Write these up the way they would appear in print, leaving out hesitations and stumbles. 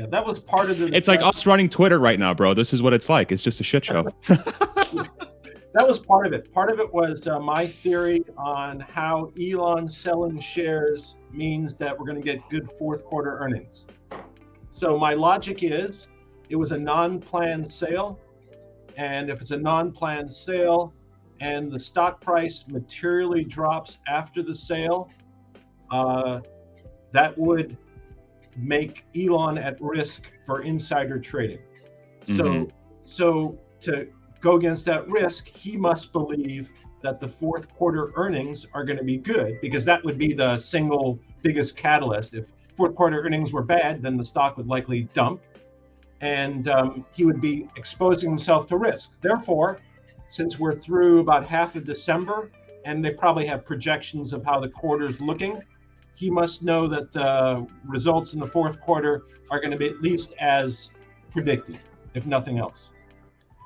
Yeah, that was part of the. It's like us running Twitter right now, bro. This is what it's like. It's just a shit show. That was part of it. Part of it was my theory on how Elon selling shares means that we're going to get good fourth quarter earnings. So my logic is it was a non-planned sale. And if it's a non-planned sale and the stock price materially drops after the sale, that would make Elon at risk for insider trading. So to go against that risk, he must believe that the fourth quarter earnings are going to be good, because that would be the single biggest catalyst. If fourth quarter earnings were bad, then the stock would likely dump, and he would be exposing himself to risk. Therefore, since we're through about half of December, and they probably have projections of how the quarter's looking, he must know that the results in the fourth quarter are going to be at least as predicted, if nothing else.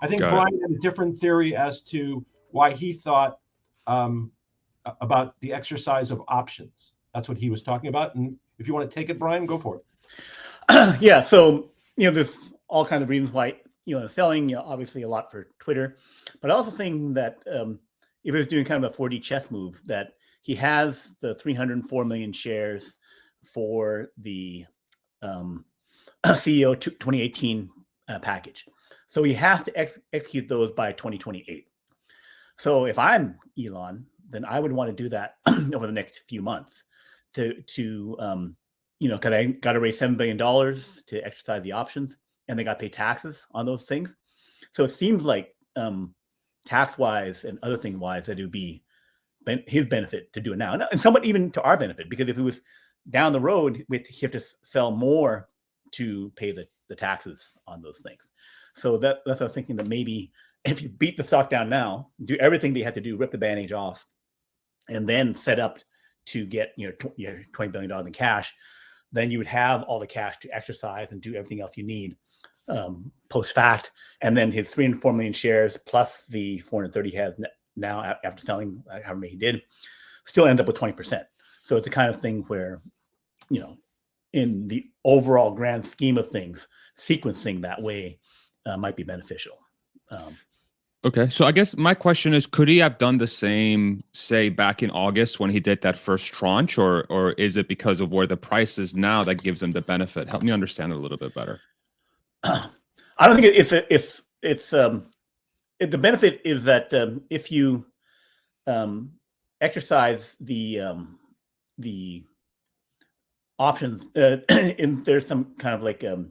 I think Brian had a different theory as to why he thought about the exercise of options. That's what he was talking about. And if you want to take it, Brian, go for it. Yeah. So, there's all kinds of reasons why, selling, obviously a lot for Twitter, but I also think that if he was doing kind of a 4D chess move, that he has the 304 million shares for the CEO 2018 package. So he has to execute those by 2028. So if I'm Elon, then I would want to do that over the next few months to because I got to raise $7 billion to exercise the options, and they got to pay taxes on those things. So it seems like tax-wise and other thing-wise that it would be his benefit to do it now, and somewhat even to our benefit, because if it was down the road, we have to sell more to pay the taxes on those things. So that's what I was thinking, that maybe if you beat the stock down now, do everything they had to do, rip the bandage off, and then set up to get $20 billion in cash, then you would have all the cash to exercise and do everything else you need post fact. And then his 304 million shares plus the 430 he has now after selling however many he did still end up with 20%. So it's the kind of thing where, in the overall grand scheme of things, sequencing that way might be beneficial. Okay. So I guess my question is, could he have done the same, say, back in August when he did that first tranche, or is it because of where the price is now that gives him the benefit? Help me understand it a little bit better. I don't think it's the benefit is that if you exercise the options, there's some kind of like a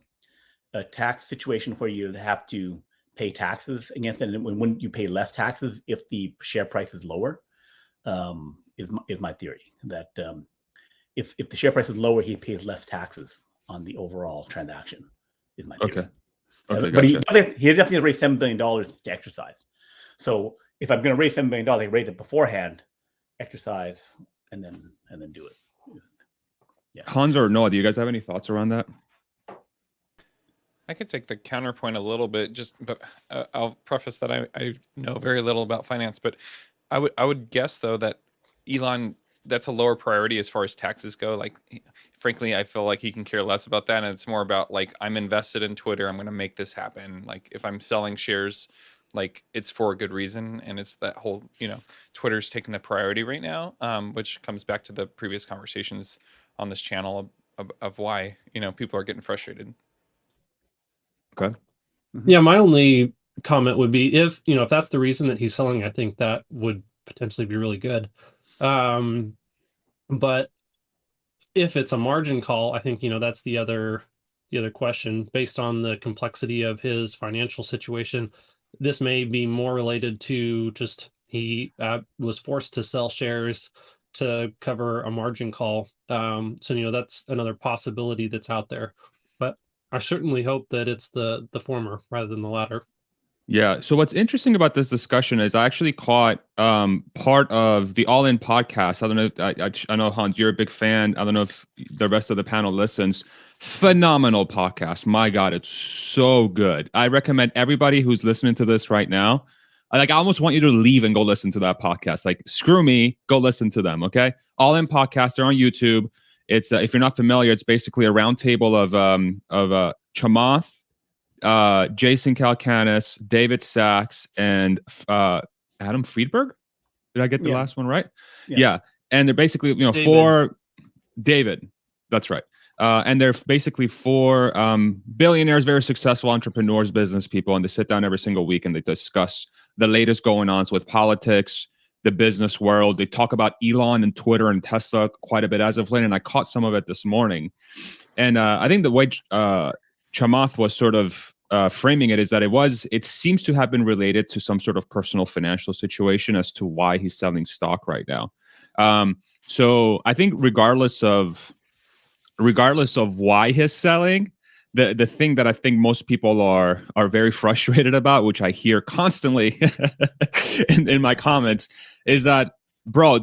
tax situation where you'd have to pay taxes against it, and when you pay less taxes if the share price is lower, is my theory, that if the share price is lower, he pays less taxes on the overall transaction, is my theory. Okay, but gotcha. he definitely raised $7 billion to exercise. So if I'm going to raise $7 billion, I raise it beforehand, exercise, and then do it. Yeah. Hans or Noah, do you guys have any thoughts around that? I could take the counterpoint a little bit, but I'll preface that I know very little about finance, but I would guess though that Elon, that's a lower priority as far as taxes go. Like, frankly, I feel like he can care less about that, and it's more about like, I'm invested in Twitter, I'm going to make this happen. Like, if I'm selling shares, like, it's for a good reason, and it's that whole, Twitter's taking the priority right now, which comes back to the previous conversations on this channel of why people are getting frustrated. Okay. Yeah, my only comment would be if that's the reason that he's selling, I think that would potentially be really good. But if it's a margin call, I think that's the other question. Based on the complexity of his financial situation, this may be more related to just he was forced to sell shares to cover a margin call. So that's another possibility that's out there. But I certainly hope that it's the former rather than the latter. Yeah. So what's interesting about this discussion is I actually caught part of the All In podcast. I don't know if I know, Hans, you're a big fan. I don't know if the rest of the panel listens. Phenomenal podcast. My God, it's so good. I recommend everybody who's listening to this right now. I almost want you to leave and go listen to that podcast. Like, screw me, go listen to them. Okay. All In podcast. They're on YouTube. It's if you're not familiar, it's basically a roundtable of Chamath, Jason Calacanis, David Sachs, and Adam Friedberg. Did I get the last one right? Yeah. And they're basically, four David. That's right. And they're basically four billionaires, very successful entrepreneurs, business people, and they sit down every single week and they discuss the latest going on with politics, the business world. They talk about Elon and Twitter and Tesla quite a bit as of late, and I caught some of it this morning. And I think the way Chamath was sort of framing it is that it seems to have been related to some sort of personal financial situation as to why he's selling stock right now. So I think regardless of why he's selling, the thing that I think most people are very frustrated about, which I hear constantly in my comments, is that, bro,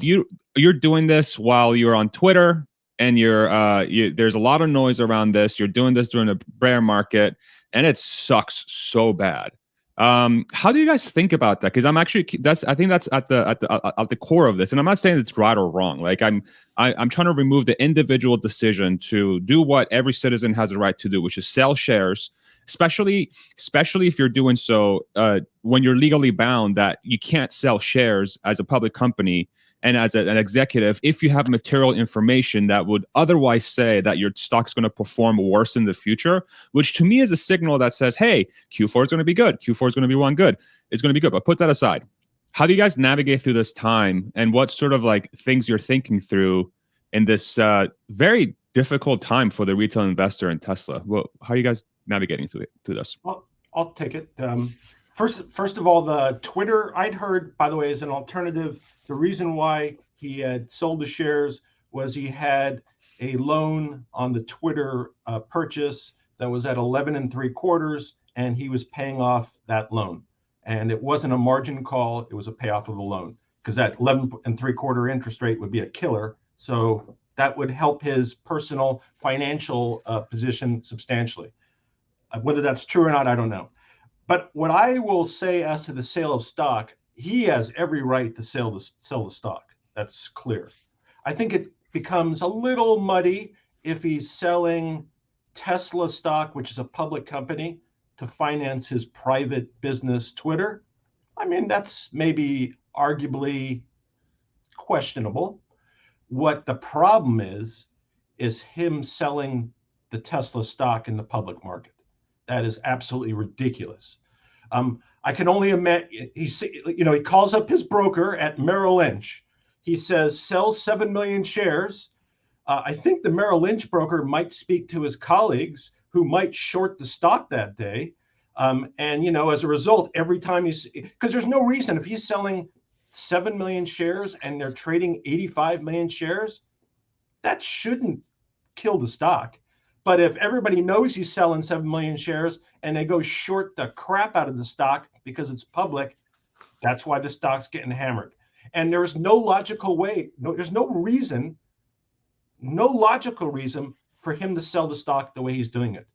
you're doing this while you're on Twitter and there's a lot of noise around this. You're doing this during a bear market, and it sucks so bad. How do you guys think about that? Because I think that's at the core of this, and I'm not saying it's right or wrong. Like I'm trying to remove the individual decision to do what every citizen has a right to do, which is sell shares, especially if you're doing so when you're legally bound that you can't sell shares as a public company and as an executive if you have material information that would otherwise say that your stock's going to perform worse in the future, which to me is a signal that says, hey, Q4 is going to be good. Q4 is going to be one good. It's going to be good. But put that aside. How do you guys navigate through this time, and what sort of like things you're thinking through in this very difficult time for the retail investor in Tesla? Well, how are you guys navigating through this? Well, I'll take it. First of all, the Twitter, I'd heard, by the way, as an alternative, the reason why he had sold the shares was he had a loan on the Twitter purchase that was at 11 3/4, and he was paying off that loan. And it wasn't a margin call, it was a payoff of the loan, because that 11 3/4 interest rate would be a killer. So that would help his personal financial position substantially. Whether that's true or not, I don't know. But what I will say as to the sale of stock, he has every right to sell the stock. That's clear. I think it becomes a little muddy if he's selling Tesla stock, which is a public company, to finance his private business Twitter. I mean, that's maybe arguably questionable. What the problem is him selling the Tesla stock in the public market. That is absolutely ridiculous. I can only imagine, he calls up his broker at Merrill Lynch. He says, sell 7 million shares. I think the Merrill Lynch broker might speak to his colleagues who might short the stock that day. And, as a result, every time because there's no reason, if he's selling 7 million shares and they're trading 85 million shares, that shouldn't kill the stock. But if everybody knows he's selling 7 million shares and they go short the crap out of the stock because it's public, that's why the stock's getting hammered. And there's no logical way, there's no logical reason for him to sell the stock the way he's doing it.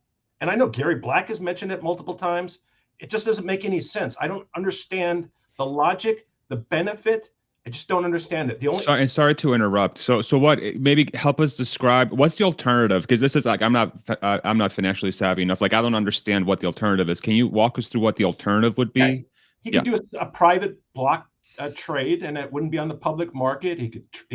And I know Gary Black has mentioned it multiple times. It just doesn't make any sense. I don't understand the logic, the benefit. I just don't understand it. Sorry to interrupt. So what? Maybe help us describe what's the alternative, because this is like I'm not financially savvy enough. Like I don't understand what the alternative is. Can you walk us through what the alternative would be? Yeah. He could do a private block trade, and it wouldn't be on the public market. He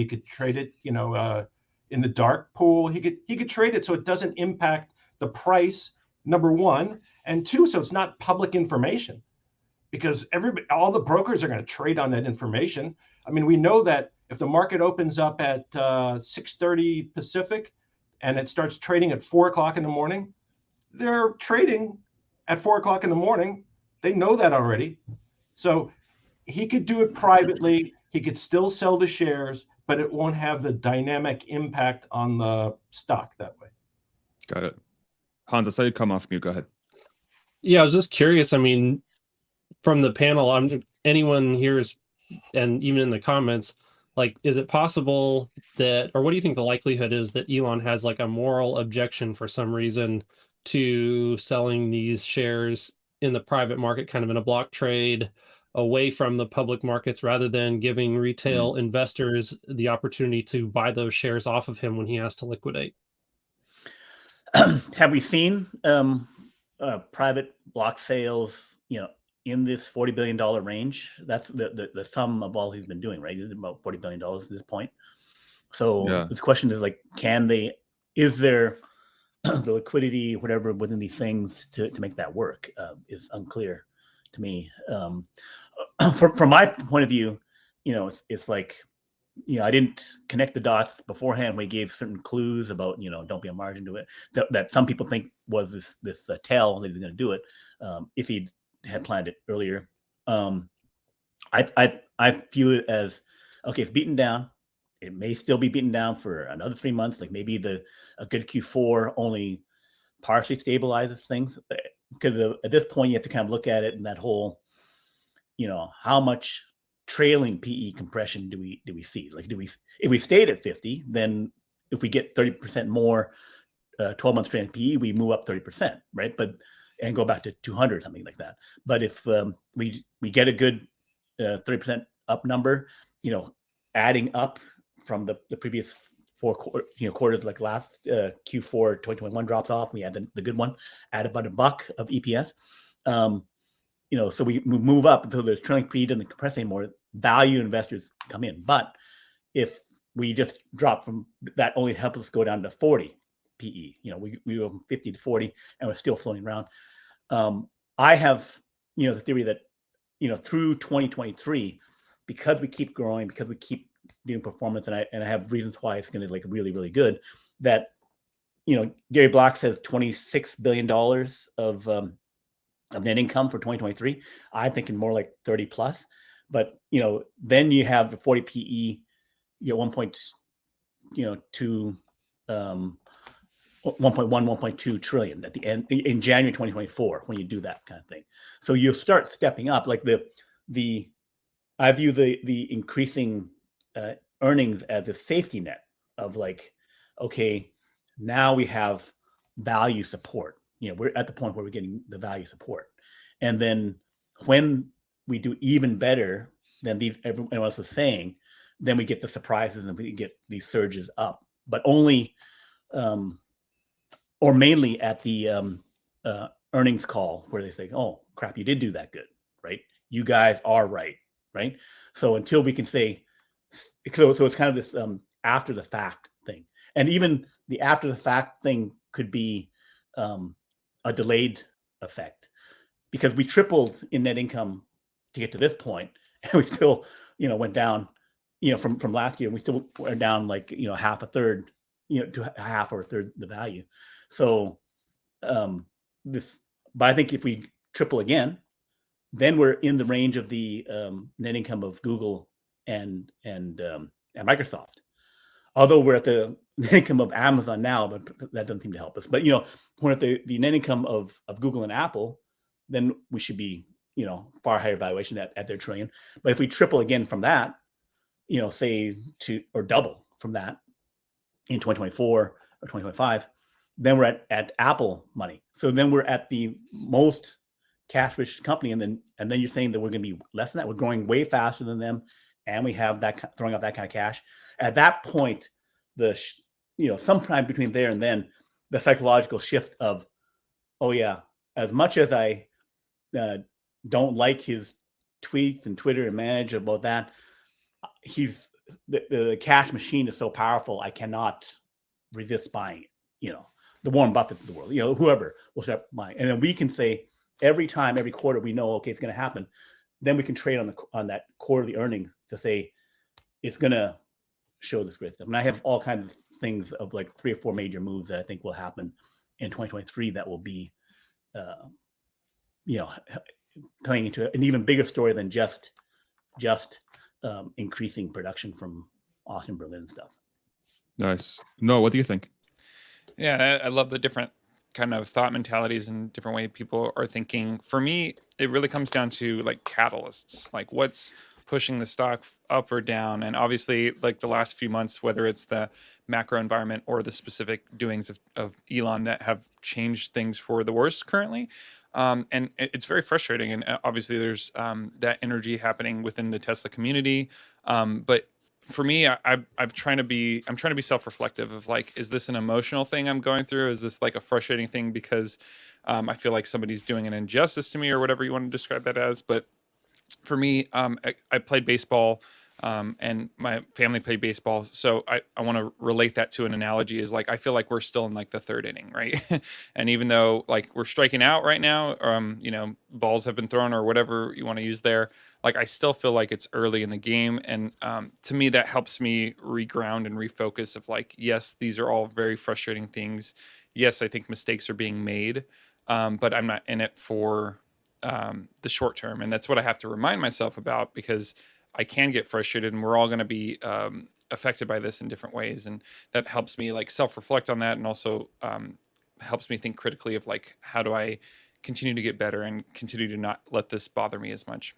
could trade it, in the dark pool. He could trade it so it doesn't impact the price. Number one, and two, so it's not public information, because all the brokers are going to trade on that information. I mean, we know that if the market opens up at 6:30 Pacific and it starts trading at 4 o'clock in the morning, they're trading at 4 o'clock in the morning. They know that already. So he could do it privately. He could still sell the shares, but it won't have the dynamic impact on the stock that way. Got it. Hans, I saw you come off mute. Go ahead. Yeah, I was just curious. I mean, from the panel, anyone here is, and even in the comments, like, is it possible that, or what do you think the likelihood is that Elon has like a moral objection for some reason to selling these shares in the private market, kind of in a block trade? away from the public markets rather than giving retail investors the opportunity to buy those shares off of him when he has to liquidate. Have we seen private block sales, in this $40 billion range? That's the sum of all he's been doing, right? It's about $40 billion at this point. So the question is, like, is there the liquidity, whatever, within these things to make that work? Is unclear to me. From my point of view, it's like, I didn't connect the dots beforehand. We gave certain clues about, don't be a margin to it, that some people think was this tell that he's going to do it if he had planned it earlier. I view it as, okay, it's beaten down. It may still be beaten down for another 3 months. Like maybe a good Q4 only partially stabilizes things, because at this point you have to kind of look at it in that whole, how much trailing PE compression do we see? Like, if we stayed at 50, then if we get 30% more 12 months trailing PE, we move up 30%, right? And go back to 200, something like that. But if we get a good 30% up number, adding up from the previous four quarters, like last Q4 2021 drops off, we had the good one, add about $1 of EPS. So we move up until there's trailing PE doesn't compress anymore. Value investors come in. But if we just drop from that, only helps us go down to 40 PE. We go from 50 to 40, and we're still floating around. I have the theory that through 2023, because we keep growing, because we keep doing performance, and I have reasons why it's going to like really, really good, that Gary Block says $26 billion of net income for 2023. I'm thinking more like 30 plus. But then you have the 40 PE, 1.2 trillion at the end in January 2024 when you do that kind of thing. So you start stepping up. Like I view the increasing earnings as a safety net of like, okay, now we have value support. We're at the point where we're getting the value support, and then when we do even better than everyone else is saying, then we get the surprises and we get these surges up, but only or mainly at the earnings call where they say, oh crap, you did do that good, right? You guys are right? So until we can say, so it's kind of this after the fact thing. And even the after the fact thing could be a delayed effect, because we tripled in net income to get to this point, and we still, went down, from last year, we still were down like, half a third, to half or a third the value. So but I think if we triple again, then we're in the range of the net income of Google and Microsoft. Although we're at the net income of Amazon now, but that doesn't seem to help us. But we're at the net income of Google and Apple, then we should be far higher valuation at their trillion. But if we triple again from that, say or double from that in 2024 or 2025, then we're at Apple money. So then we're at the most cash-rich company, and then you're saying that we're going to be less than that. We're growing way faster than them, and we have that throwing out that kind of cash. At that point, sometime between there and then, the psychological shift of, oh yeah, as much as I don't like his tweets and Twitter and manage about that, the cash machine is so powerful, I cannot resist buying it. The Warren Buffetts of the world, whoever will start buying. And then we can say every quarter we know, okay, it's going to happen. Then we can trade on that quarterly earnings to say it's going to show this great stuff. And I have all kinds of things of like 3 or 4 major moves that I think will happen in 2023 that will be, playing into an even bigger story than just increasing production from Austin, Berlin and stuff. Nice. No, what do you think? Yeah, I love the different kind of thought mentalities and different way people are thinking. For me, it really comes down to like catalysts, like what's pushing the stock up or down. And obviously, like the last few months, whether it's the macro environment or the specific doings of Elon that have changed things for the worse currently. And it's very frustrating. And obviously there's that energy happening within the Tesla community. But for me, I'm trying to be self-reflective of like, is this an emotional thing I'm going through? Is this like a frustrating thing because I feel like somebody's doing an injustice to me or whatever you want to describe that as? But for me, I played baseball and my family played baseball. So I want to relate that to an analogy is like, I feel like we're still in like the third inning, right? And even though like we're striking out right now, you know, balls have been thrown or whatever you want to use there, like I still feel like it's early in the game. And to me, that helps me reground and refocus of like, yes, these are all very frustrating things. Yes, I think mistakes are being made, but I'm not in it for the short term. And that's what I have to remind myself about, because I can get frustrated and we're all going to be affected by this in different ways. And that helps me like self-reflect on that. And also helps me think critically of like, how do I continue to get better and continue to not let this bother me as much?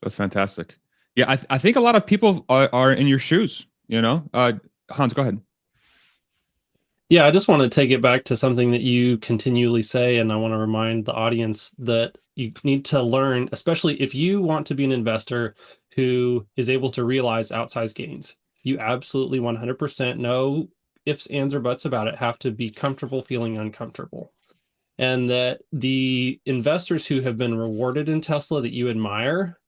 That's fantastic. Yeah, I think a lot of people are in your shoes, you know? Hans, go ahead. Yeah, I just want to take it back to something that you continually say, and I want to remind the audience that you need to learn, especially if you want to be an investor who is able to realize outsized gains. You absolutely 100%, no ifs, ands, or buts about it, have to be comfortable feeling uncomfortable. And that the investors who have been rewarded in Tesla that you admire,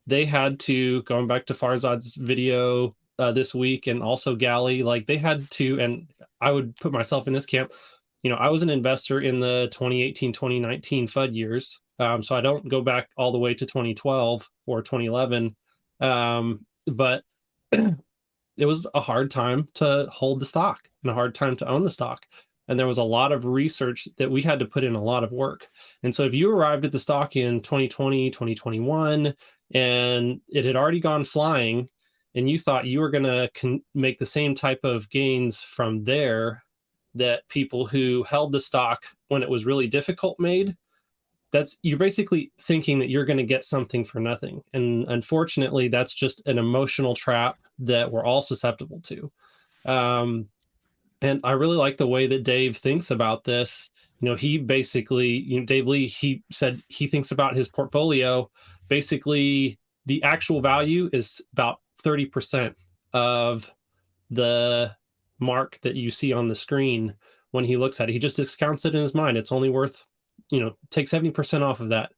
they had to, going back to Farzad's video this week, and also Gally, like they had to, and I would put myself in this camp. You know, I was an investor in the 2018, 2019 FUD years. So I don't go back all the way to 2012 or 2011. But it was a hard time to hold the stock and a hard time to own the stock. And there was a lot of research that we had to put in a lot of work. And so if you arrived at the stock in 2020, 2021, and it had already gone flying, and you thought you were going to make the same type of gains from there that people who held the stock when it was really difficult made, you're basically thinking that you're going to get something for nothing. And unfortunately, that's just an emotional trap that we're all susceptible to. And I really like the way that Dave thinks about this. You know, he basically, Dave Lee, he said he thinks about his portfolio. Basically, the actual value is about 30% of the mark that you see on the screen when he looks at it. He just discounts it in his mind. It's only worth, take 70% off of that.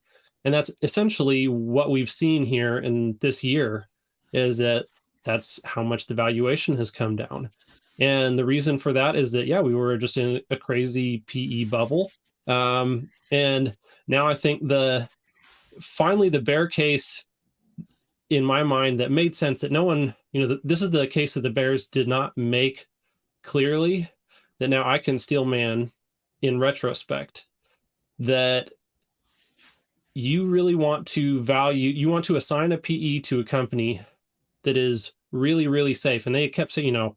And that's essentially what we've seen here in this year, is that's how much the valuation has come down. And the reason for that is that, we were just in a crazy PE bubble. And now I think finally the bear case, in my mind, that made sense, that no one, this is the case that the bears did not make clearly, that now I can steel man in retrospect, that you really want to assign a PE to a company that is really, really safe. And they kept saying,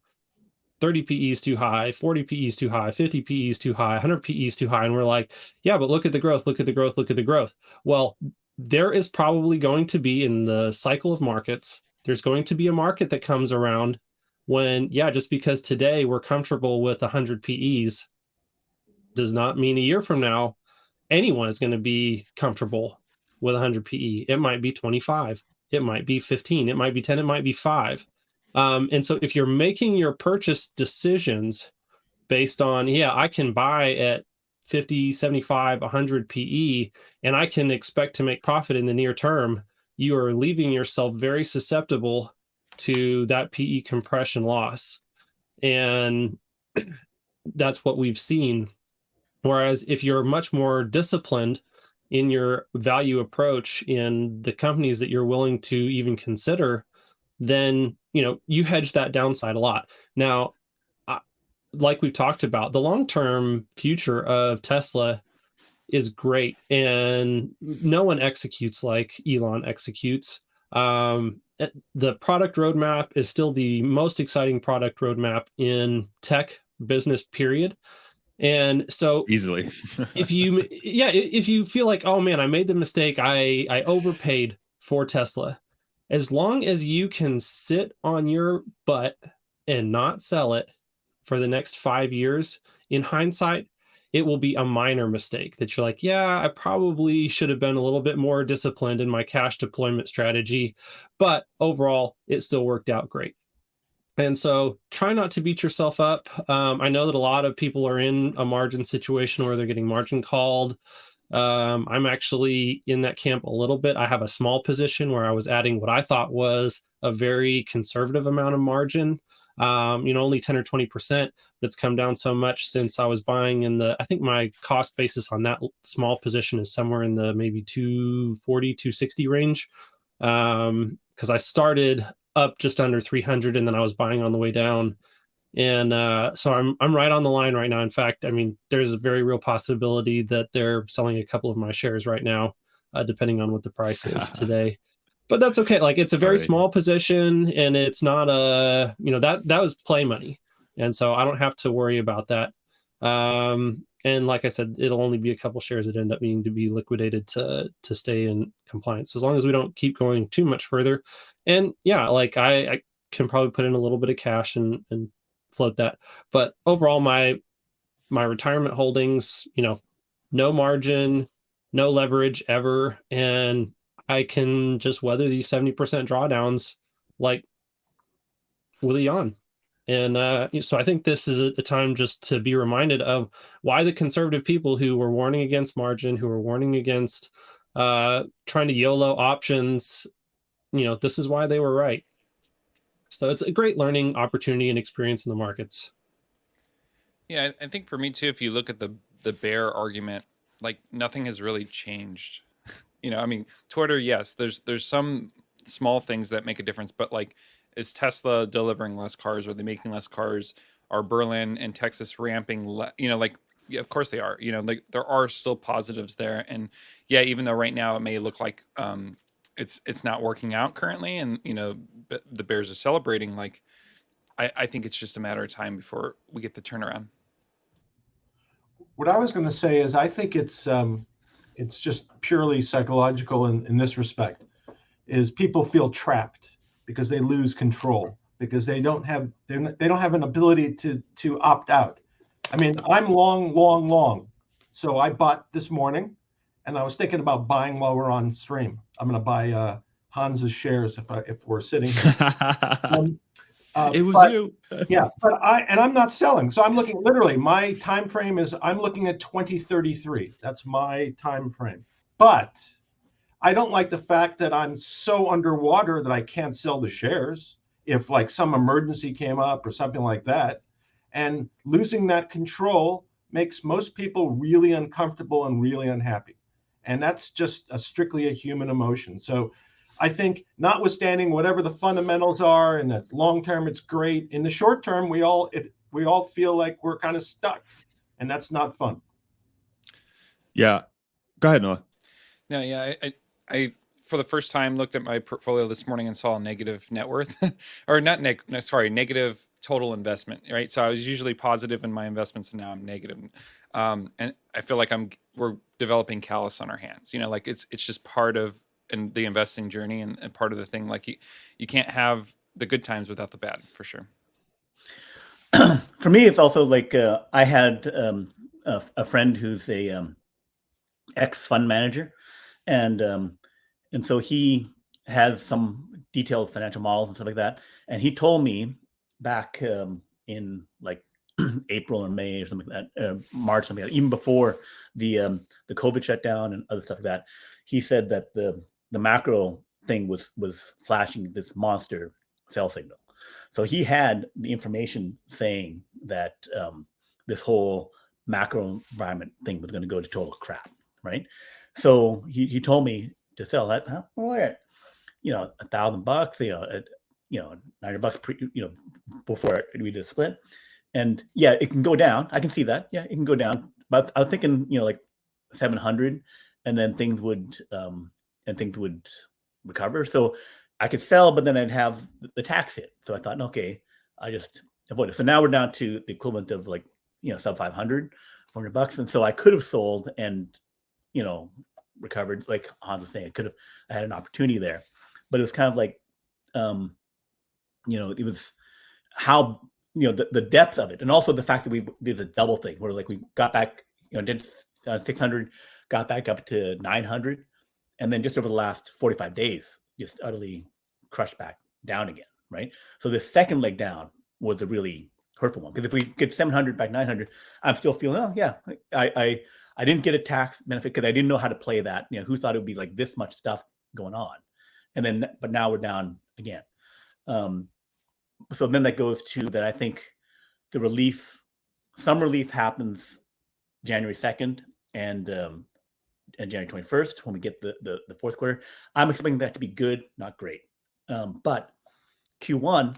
30 PE is too high, 40 PE is too high, 50 PE is too high, 100 PE is too high. And we're like, yeah, but look at the growth, look at the growth, look at the growth. Well, there is probably going to be, in the cycle of markets, there's going to be a market that comes around when, just because today we're comfortable with 100 PEs does not mean a year from now anyone is going to be comfortable with 100 PE. It might be 25, it might be 15, it might be 10, it might be 5. And so if you're making your purchase decisions based on, I can buy at 50, 75, 100 PE, and I can expect to make profit in the near term, you are leaving yourself very susceptible to that PE compression loss. And that's what we've seen. Whereas if you're much more disciplined in your value approach in the companies that you're willing to even consider, then, you hedge that downside a lot. Now, like we've talked about, the long-term future of Tesla is great, and no one executes like Elon executes. The product roadmap is still the most exciting product roadmap in tech business, period. And so easily, if you feel like, oh man, I made the mistake, I overpaid for Tesla, as long as you can sit on your butt and not sell it for the next 5 years, in hindsight, it will be a minor mistake that you're like, yeah, I probably should have been a little bit more disciplined in my cash deployment strategy, but overall, it still worked out great. And so try not to beat yourself up. I know that a lot of people are in a margin situation where they're getting margin called. I'm actually in that camp a little bit. I have a small position where I was adding what I thought was a very conservative amount of margin, only 10 or 20%, but it's come down so much since I was buying I think my cost basis on that small position is somewhere in the maybe 240, 260 range. Because I started up just under 300 and then I was buying on the way down. And so I'm right on the line right now. In fact, I mean, there's a very real possibility that they're selling a couple of my shares right now, depending on what the price is today. But that's okay. Like, it's a very small position, and it's not that was play money. And so I don't have to worry about that. And like I said, it'll only be a couple shares that end up needing to be liquidated to stay in compliance. So as long as we don't keep going too much further. And yeah, like I can probably put in a little bit of cash and float that. But overall, my retirement holdings, no margin, no leverage ever. And I can just weather these 70% drawdowns like with a yawn. And so I think this is a time just to be reminded of why the conservative people who were warning against margin, who were warning against trying to YOLO options, this is why they were right. So it's a great learning opportunity and experience in the markets. Yeah, I think for me too, if you look at the bear argument, like nothing has really changed. I mean, Twitter, yes, there's some small things that make a difference, but like, is Tesla delivering less cars? Are they making less cars? Are Berlin and Texas ramping? Yeah, of course they are. Like there are still positives there. And yeah, even though right now it may look like it's not working out currently, and the Bears are celebrating. Like I think it's just a matter of time before we get the turnaround. What I was going to say is I think it's just purely psychological in this respect. Is people feel trapped because they lose control, because they don't have an ability to opt out. I mean, I'm long. So I bought this morning, and I was thinking about buying while we're on stream. I'm going to buy Hans's shares if we're sitting here. It was you. Yeah, but I'm not selling. So I'm looking, literally, my time frame is I'm looking at 2033. That's my time frame. But I don't like the fact that I'm so underwater that I can't sell the shares if like some emergency came up or something like that. And losing that control makes most people really uncomfortable and really unhappy. And that's just strictly a human emotion. So I think notwithstanding whatever the fundamentals are, and that long term, it's great. In the short term, we all feel like we're kind of stuck, and that's not fun. Yeah. Go ahead, Noah. No, yeah, I for the first time looked at my portfolio this morning and saw a negative net worth, or negative total investment. Right, so I was usually positive in my investments, and now I'm negative, and I feel like we're developing callus on our hands. Like it's just part of the investing journey and part of the thing. Like you can't have the good times without the bad, for sure. For me, it's also like I had a friend who's a ex fund manager. And so he has some detailed financial models and stuff like that. And he told me back in like April or May or something like that, March, something like that, even before the COVID shutdown and other stuff like that, he said that the macro thing was flashing this monster sell signal. So he had the information saying that this whole macro environment thing was going to go to total crap, right? So he told me to sell that. Well, at $1,000, $900 before we did a split. And yeah, it can go down. I can see that. Yeah, it can go down. But I was thinking, like 700, and then things would recover. So I could sell, but then I'd have the tax hit. So I thought, okay, I just avoid it. So now we're down to the equivalent of like, sub 500, $400. And so I could have sold and, recovered. Like Hans was saying, I had an opportunity there, but it was kind of like it was how, the depth of it, and also the fact that we did the double thing where like we got back, did 600, got back up to 900, and then just over the last 45 days, just utterly crushed back down again, right? So the second leg down was a really hurtful one, because if we get 700 back 900, I'm still feeling, oh yeah, I didn't get a tax benefit because I didn't know how to play that. Who thought it would be like this much stuff going on, but now we're down again. So then that goes to that. I think some relief happens January 2nd and January 21st when we get the fourth quarter. I'm expecting that to be good, not great. But Q1,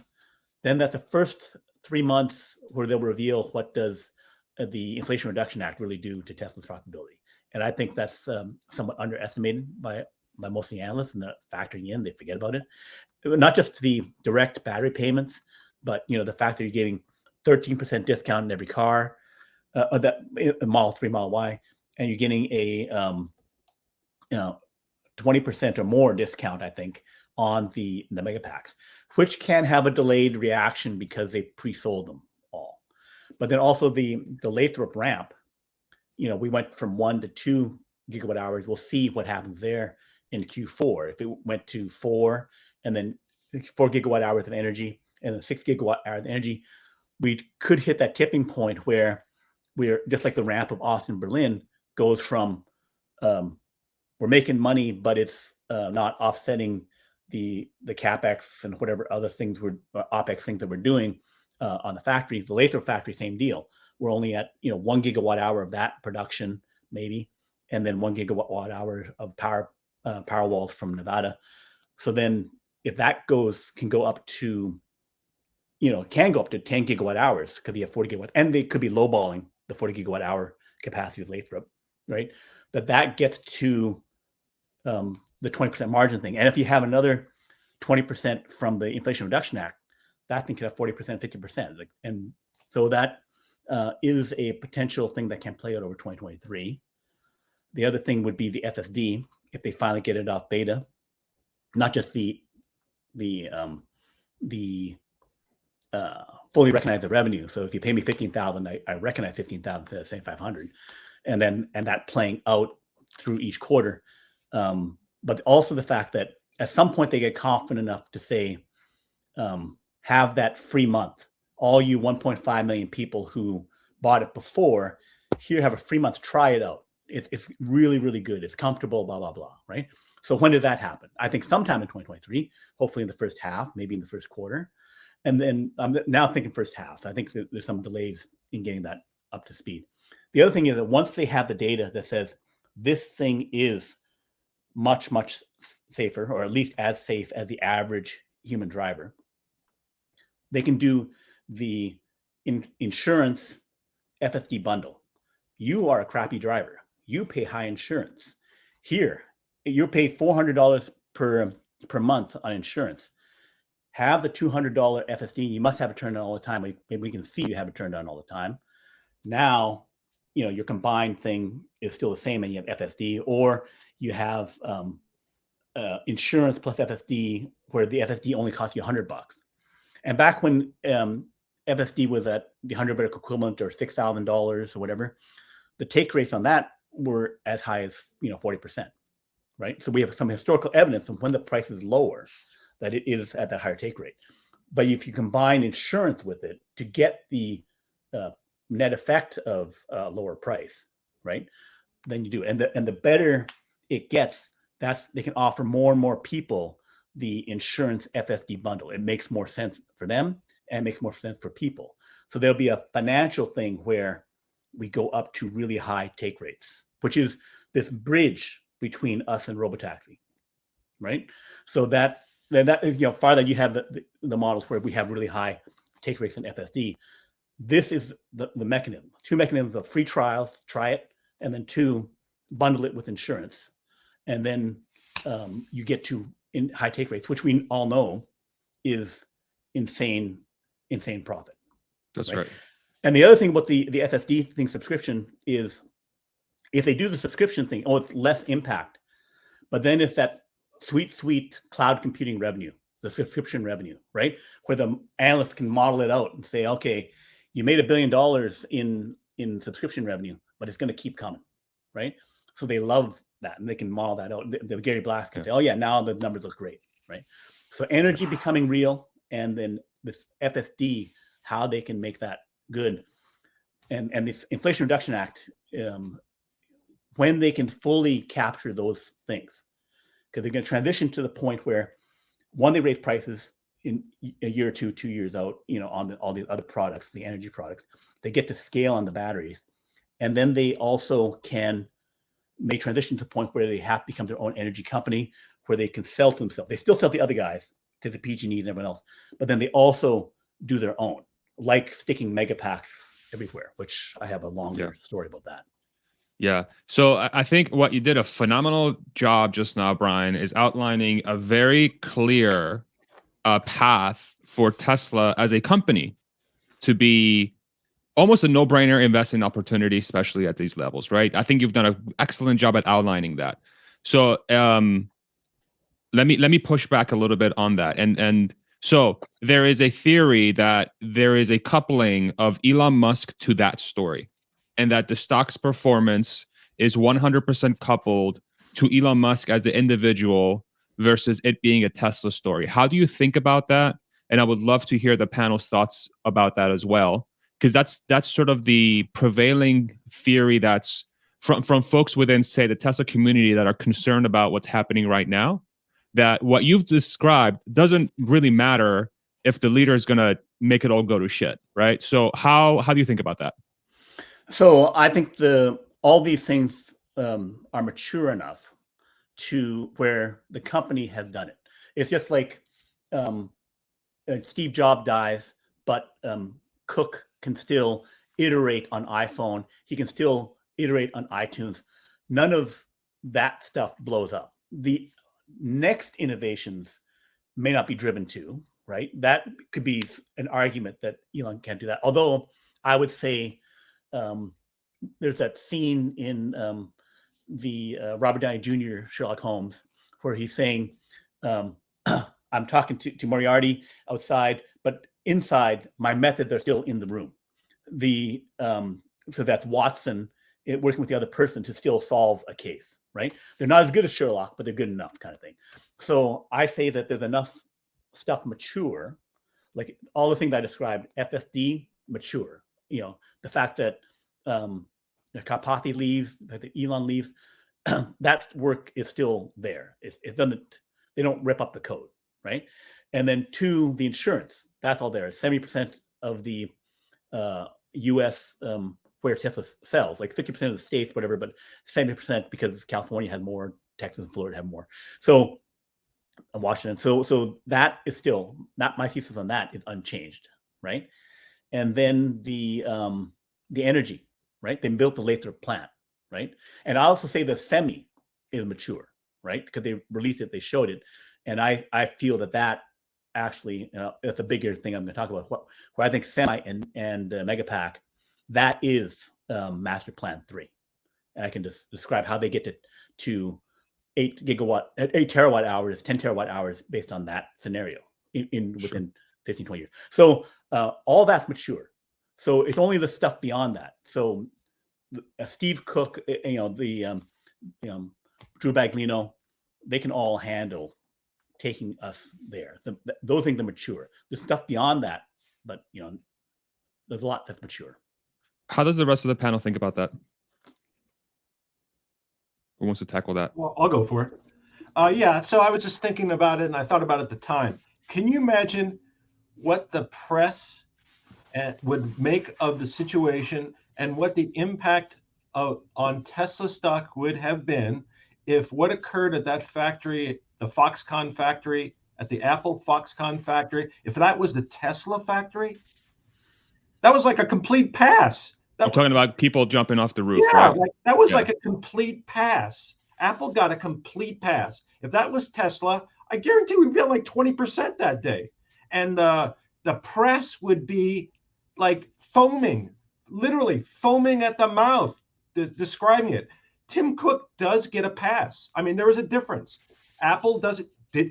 then that's the first 3 months where they'll reveal what does the Inflation Reduction Act really do to Tesla's profitability. And I think that's somewhat underestimated by most of the analysts, and they're factoring in, they forget about it. Not just the direct battery payments, but the fact that you're getting 13% discount in every car, that Model 3, Model Y, and you're getting a 20% or more discount, I think, on the mega packs, which can have a delayed reaction because they pre-sold them all. But then also the Lathrop ramp, we went from 1 to 2 gigawatt hours. We'll see what happens there in Q4. If it went to 4 and then 4 gigawatt hours of energy and then 6 gigawatt hours of energy, we could hit that tipping point where we're just like the ramp of Austin, Berlin goes from we're making money, but it's not offsetting the capex and whatever other things OPEX things that we're doing on the factory. The Lathrop factory, same deal. We're only at 1 gigawatt hour of that production maybe, and then 1 gigawatt hour of power walls from Nevada. So then if that can go up to 10 gigawatt hours because you have 40 gigawatt, and they could be lowballing the 40 gigawatt hour capacity of Lathrop, right? That gets to the 20% margin thing. And if you have another 20% from the Inflation Reduction Act, that thing could have 40%, 50%. And so that is a potential thing that can play out over 2023. The other thing would be the FSD, if they finally get it off beta, not just the fully recognize the revenue. So if you pay me $15,000, I recognize $15,000 instead of saying $500, and that playing out through each quarter. But also the fact that at some point they get confident enough to say, have that free month. All you 1.5 million people who bought it before, here, have a free month, try it out. It's really, really good. It's comfortable, blah, blah, blah, right? So when does that happen? I think sometime in 2023, hopefully in the first half, maybe in the first quarter. And then I'm now thinking first half. I think there's some delays in getting that up to speed. The other thing is that once they have the data that says this thing is much, much safer, or at least as safe as the average human driver, they can do the insurance FSD bundle. You are a crappy driver. You pay high insurance. Here, you pay $400 per month on insurance. Have the $200 FSD. You must have it turned on all the time. We can see you have it turned on all the time. Now, your combined thing is still the same, and you have FSD, or you have insurance plus FSD, where the FSD only costs you $100. And back when FSD was at the $100 equivalent, or $6,000 or whatever, the take rates on that were as high as 40%, right? So we have some historical evidence of when the price is lower, that it is at that higher take rate. But if you combine insurance with it to get the net effect of lower price, right, then you do it. And the better it gets, they can offer more and more people the insurance FSD bundle. It makes more sense for them, and it makes more sense for people. So there'll be a financial thing where we go up to really high take rates, which is this bridge between us and Robotaxi, right? So that is, farther you have the models where we have really high take rates in FSD. This is the mechanism. 2 mechanisms of free trials, try it, and then 2, bundle it with insurance. And then you get to high take rates, which we all know is insane profit. That's right. And the other thing about the FSD thing, subscription, is if they do the subscription thing, it's less impact. But then it's that sweet cloud computing revenue. the subscription revenue, right? Where the analysts can model it out and say, okay, you made $1 billion in subscription revenue, but it's going to keep coming, right? So they love that, and they can model that out. The Gary Black can say, oh yeah, now the numbers look great, right? So energy becoming real, and then this FSD, how they can make that good, and the Inflation Reduction Act, when they can fully capture those things, because they're going to transition to the point where, one, they raise prices in a year or 2 years out, on all the other products, the energy products. They get to scale on the batteries, and then they also may transition to the point where they have to become their own energy company, where they can sell to themselves. They still sell to the other guys, to the PG&E and everyone else, but then they also do their own, like sticking mega packs everywhere, which I have a longer story about that. Yeah. So I think what you did a phenomenal job just now, Brian, is outlining a very clear path for Tesla as a company to be almost a no-brainer investing opportunity, especially at these levels, right? I think you've done an excellent job at outlining that. So let me push back a little bit on that. And so there is a theory that there is a coupling of Elon Musk to that story, and that the stock's performance is 100% coupled to Elon Musk as the individual versus it being a Tesla story. How do you think about that? And I would love to hear the panel's thoughts about that as well, because that's sort of the prevailing theory that's from folks within, say, the Tesla community that are concerned about what's happening right now, that what you've described doesn't really matter if the leader is going to make it all go to shit, right? So how do you think about that? So I think all these things are mature enough to where the company has done it. It's just like Steve Jobs dies, but Cook can still iterate on iPhone. He can still iterate on iTunes. None of that stuff blows up. The next innovations may not be driven to, right? That could be an argument that Elon can't do that. Although I would say, there's that scene in the Robert Downey Jr. Sherlock Holmes where he's saying, I'm talking to Moriarty outside, but inside my methods are still in the room. So that's Watson working with the other person to still solve a case, right? They're not as good as Sherlock, but they're good enough, kind of thing. So I say that there's enough stuff mature, like all the things I described, FSD mature. The fact that Karpathy leaves, that Elon leaves, that work is still there. It doesn't. They don't rip up the code, right? And then 2, the insurance, that's all there. 70% of the U.S. Where Tesla sells, like 50% of the states, whatever, but 70% because California has more, Texas and Florida have more. So Washington. So that is still not, my thesis on that is unchanged, right? And then the energy, right? They built the Lathrop plant, right? And I also say the semi is mature, right? Because they released it, they showed it. And I feel that actually, that's a bigger thing I'm going to talk about. Where I think semi and Megapack, that is Master Plan 3. And I can just describe how they get to 8 terawatt hours, 10 terawatt hours based on that scenario within 15, 20 years. So all that's mature. So it's only the stuff beyond that. So Steve Cook, Drew Baglino, they can all handle taking us there. Those things are mature. There's stuff beyond that, but there's a lot that's mature. How does the rest of the panel think about that? Who wants to tackle that? Well, I'll go for it. So I was just thinking about it, and I thought about it at the time. Can you imagine what the press would make of the situation and what the impact on Tesla stock would have been if what occurred at that factory, the Foxconn factory, at the Apple Foxconn factory, if that was the Tesla factory? That was like a complete pass. I'm talking about people jumping off the roof, right? That was like a complete pass. Apple got a complete pass. If that was Tesla, I guarantee we'd be at like 20% that day. And the press would be like foaming, literally foaming at the mouth, describing it. Tim Cook does get a pass. I mean, there is a difference. Apple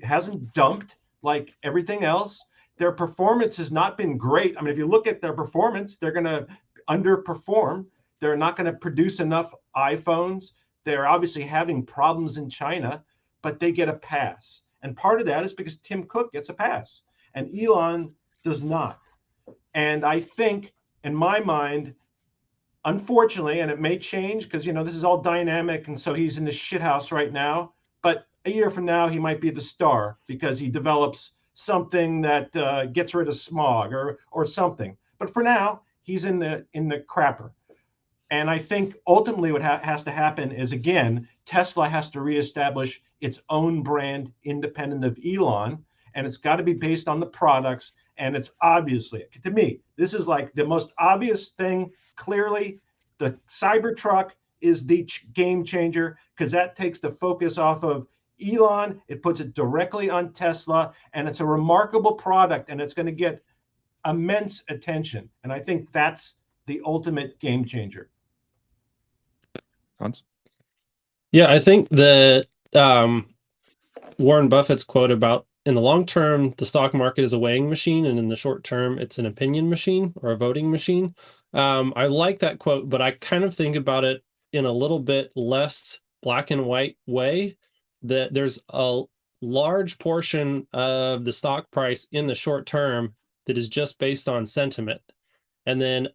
hasn't dumped like everything else. Their performance has not been great. I mean, if you look at their performance, they're going to underperform. They're not going to produce enough iPhones. They're obviously having problems in China, but they get a pass. And part of that is because Tim Cook gets a pass and Elon does not. And I think, in my mind, unfortunately, and it may change because, this is all dynamic. And so he's in the shithouse right now. But a year from now, he might be the star because he develops something that gets rid of smog or something. But for now, he's in the crapper. And I think ultimately what has to happen is, again, Tesla has to reestablish its own brand independent of Elon. And it's got to be based on the products. And it's obviously, to me, this is like the most obvious thing. Clearly, the Cybertruck is the game changer because that takes the focus off of Elon. It puts it directly on Tesla, and it's a remarkable product, and it's going to get immense attention. And I think that's the ultimate game changer. Hans? Yeah, I think that Warren Buffett's quote about in the long term, the stock market is a weighing machine, and in the short term, it's an opinion machine or a voting machine. I like that quote, but I kind of think about it in a little bit less black and white way, that there's a large portion of the stock price in the short term that is just based on sentiment. And then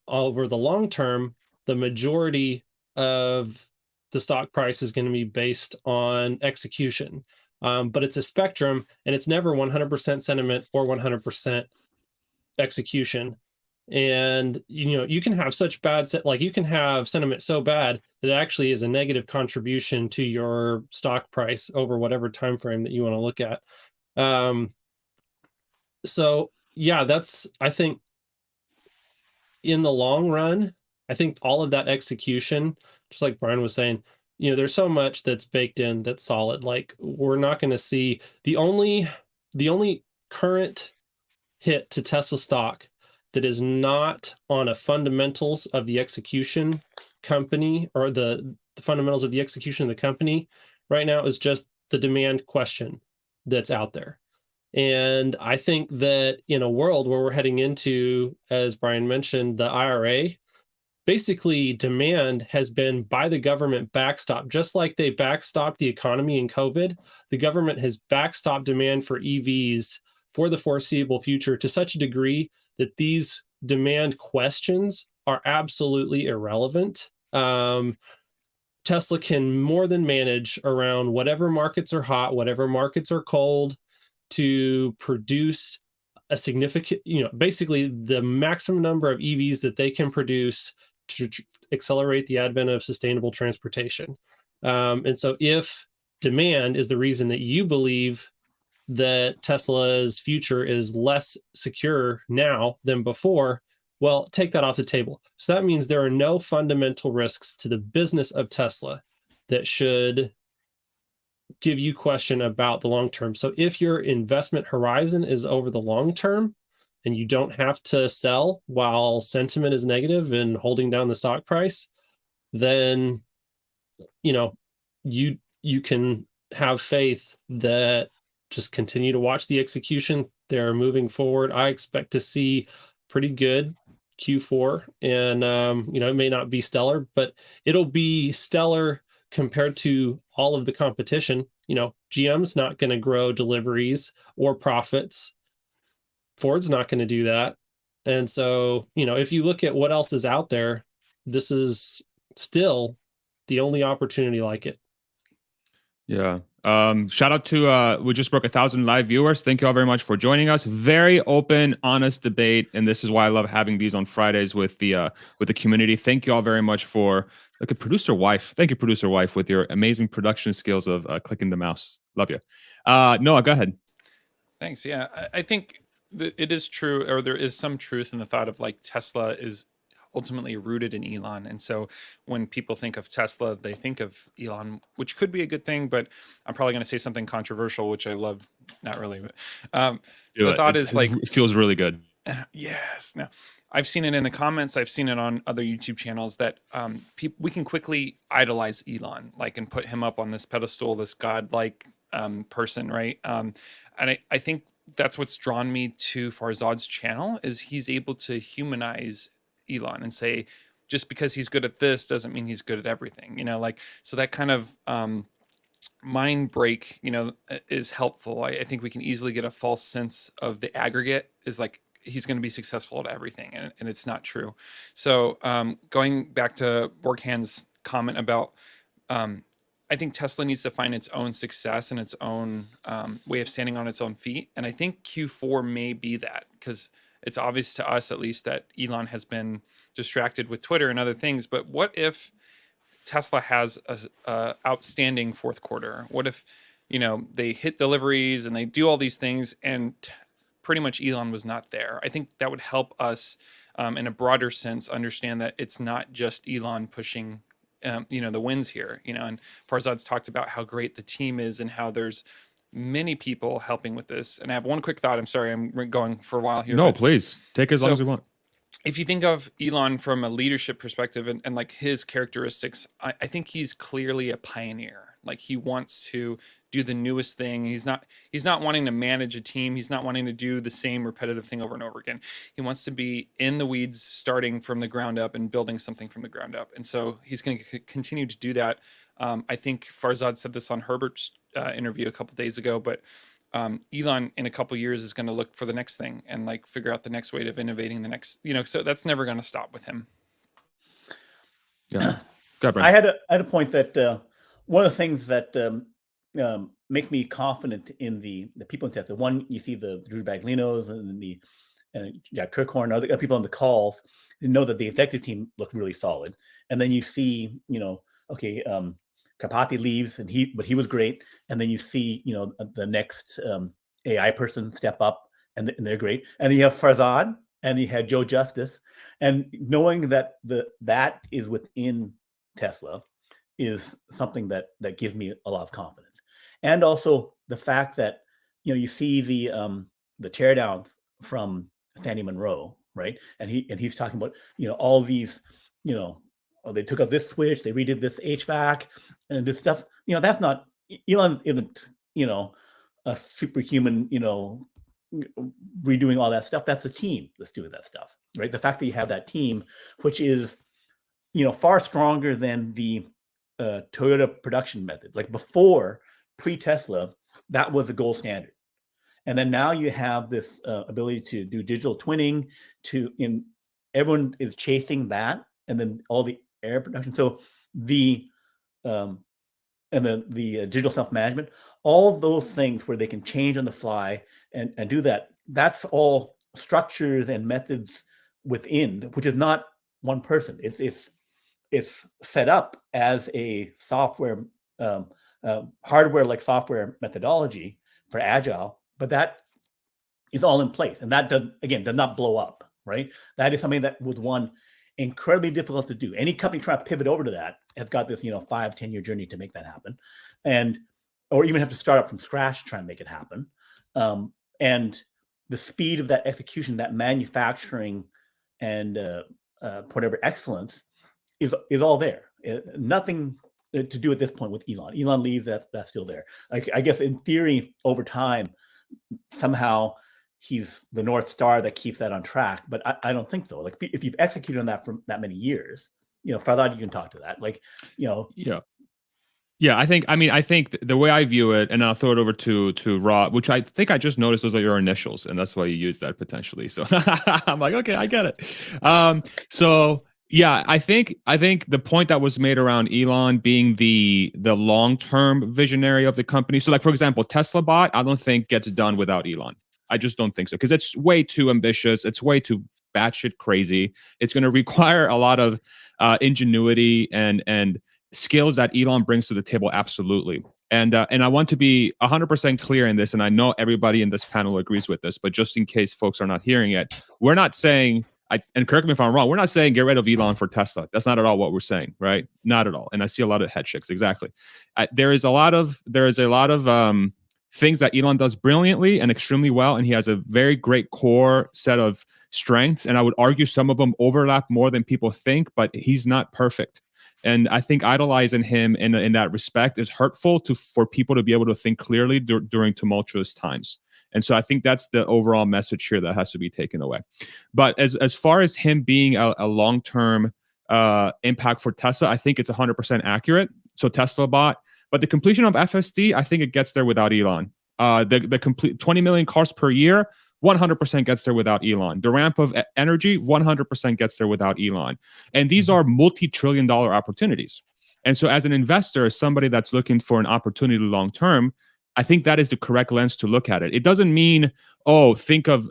over the long term, the majority of the stock price is going to be based on execution. But it's a spectrum, and it's never 100% sentiment or 100% execution. And you can have such bad you can have sentiment so bad that it actually is a negative contribution to your stock price over whatever time frame that you want to look at. So yeah, I think in the long run, I think all of that execution, just like Brian was saying, there's so much that's baked in that's solid. Like, we're not going to see the only current hit to Tesla stock that is not on a fundamentals of the execution company, or the fundamentals of the execution of the company right now, is just the demand question that's out there. And I think that in a world where we're heading into, as Brian mentioned, the IRA, basically demand has been by the government backstop, just like they backstopped the economy in COVID. The government has backstopped demand for EVs for the foreseeable future to such a degree that these demand questions are absolutely irrelevant. Tesla can more than manage around whatever markets are hot, whatever markets are cold, to produce a significant, basically the maximum number of EVs that they can produce to accelerate the advent of sustainable transportation. And so if demand is the reason that you believe that Tesla's future is less secure now than before, well, take that off the table. So that means there are no fundamental risks to the business of Tesla that should give you question about the long term. So if your investment horizon is over the long term and you don't have to sell while sentiment is negative and holding down the stock price, then you can have faith that just continue to watch the execution. They're moving forward. I expect to see pretty good Q4, and it may not be stellar, but it'll be stellar compared to all of the competition. GM's not going to grow deliveries or profits. Ford's not going to do that. And so, if you look at what else is out there, this is still the only opportunity like it. Yeah. Shout out to we just broke 1,000 live viewers. Thank you all very much for joining us. Very open, honest debate, and this is why I love having these on Fridays with the community. Thank you all very much for a producer wife. Thank you, producer wife, with your amazing production skills of clicking the mouse. Love you. Noah, go ahead. Thanks. Yeah, I think that it is true, or there is some truth in the thought of like Tesla is ultimately rooted in Elon. And so when people think of Tesla, they think of Elon, which could be a good thing, but I'm probably going to say something controversial, which I love. Not really, but the thought is like, it feels really good. Yes. Now, I've seen it in the comments. I've seen it on other YouTube channels that we can quickly idolize Elon, like, and put him up on this pedestal, this godlike person, right? And I think that's what's drawn me to Farzad's channel, is he's able to humanize Elon and say, just because he's good at this doesn't mean he's good at everything, like, so that kind of mind break, is helpful. I think we can easily get a false sense of the aggregate is like he's going to be successful at everything, and it's not true. So going back to Borghand's comment about, I think Tesla needs to find its own success and its own way of standing on its own feet. And I think Q4 may be that, because it's obvious to us, at least, that Elon has been distracted with Twitter and other things. But what if Tesla has a outstanding fourth quarter? What if, they hit deliveries and they do all these things and pretty much Elon was not there? I think that would help us in a broader sense understand that it's not just Elon pushing the wins here, and Farzad's talked about how great the team is and how there's many people helping with this. And I have one quick thought. I'm sorry, I'm going for a while here. No, please take as long as you want. If you think of Elon from a leadership perspective and like his characteristics, I think he's clearly a pioneer. Like, he wants to do the newest thing. He's not wanting to manage a team. He's not wanting to do the same repetitive thing over and over again. He wants to be in the weeds, starting from the ground up and building something from the ground up. And so he's going to continue to do that. I think Farzad said this on Herbert's interview a couple days ago, but Elon in a couple years is going to look for the next thing and like figure out the next way of innovating the next, so that's never going to stop with him. Yeah. I had a point that one of the things that makes me confident in the people in Tesla. One, you see the Drew Baglinos and the Jack Kirkhorn, other people on the calls, you know that the executive team looked really solid. And then you see, okay, Karpathy leaves, but he was great. And then you see, the next AI person step up, and they're great. And then you have Farzad, and you had Joe Justice, and knowing that that is within Tesla is something that gives me a lot of confidence. And also the fact that you see the teardowns from Sandy Munro, right? And he's talking about all these they took out this switch, they redid this HVAC and this stuff. That's not, Elon isn't a superhuman redoing all that stuff. That's the team that's doing that stuff, right? The fact that you have that team, which is far stronger than the Toyota production methods. Like before, pre-Tesla, that was the gold standard. And then now you have this ability to do digital twinning, everyone is chasing that, and then all the air production. So the digital self-management, all of those things where they can change on the fly and do that, that's all structures and methods within, which is not one person. It's set up as a software, hardware like software methodology for Agile, but that is all in place. And that does not blow up, right? That is something that was incredibly difficult to do. Any company trying to pivot over to that has got this 5-10 year journey to make that happen, or even have to start up from scratch to try and make it happen. And the speed of that execution, that manufacturing and whatever excellence is all there. Nothing to do at this point with Elon. Elon leaves, that's still there. I guess in theory, over time, somehow he's the North Star that keeps that on track. But I don't think so. Like, if you've executed on that for that many years, Farzad, you can talk to that. Yeah, I think the way I view it, and I'll throw it over to Rob, which I think I just noticed those are your initials, and that's why you use that potentially. So I'm like, okay, I get it. So yeah, I think the point that was made around Elon being the long-term visionary of the company. So like, for example, Tesla bot, I don't think gets done without Elon. I just don't think so, because it's way too ambitious. It's way too batshit crazy. It's going to require a lot of ingenuity and skills that Elon brings to the table. Absolutely. And I want to be 100% clear in this, and I know everybody in this panel agrees with this, but just in case folks are not hearing it, we're not saying, and correct me if I'm wrong, we're not saying get rid of Elon for Tesla. That's not at all what we're saying, right? Not at all. And I see a lot of head shakes. Exactly. There is a lot of things that Elon does brilliantly and extremely well, and he has a very great core set of strengths. And I would argue some of them overlap more than people think, but he's not perfect. And I think idolizing him in that respect is hurtful for people to be able to think clearly during tumultuous times. And so I think that's the overall message here that has to be taken away. But as far as him being a long-term impact for Tesla, I think it's 100% accurate. So Tesla bought, but the completion of FSD, I think it gets there without Elon. The complete 20 million cars per year, 100% gets there without Elon. The ramp of energy, 100% gets there without Elon. And these are multi-trillion-dollar opportunities. And so as an investor, as somebody that's looking for an opportunity long-term, I think that is the correct lens to look at it. It doesn't mean, oh, think of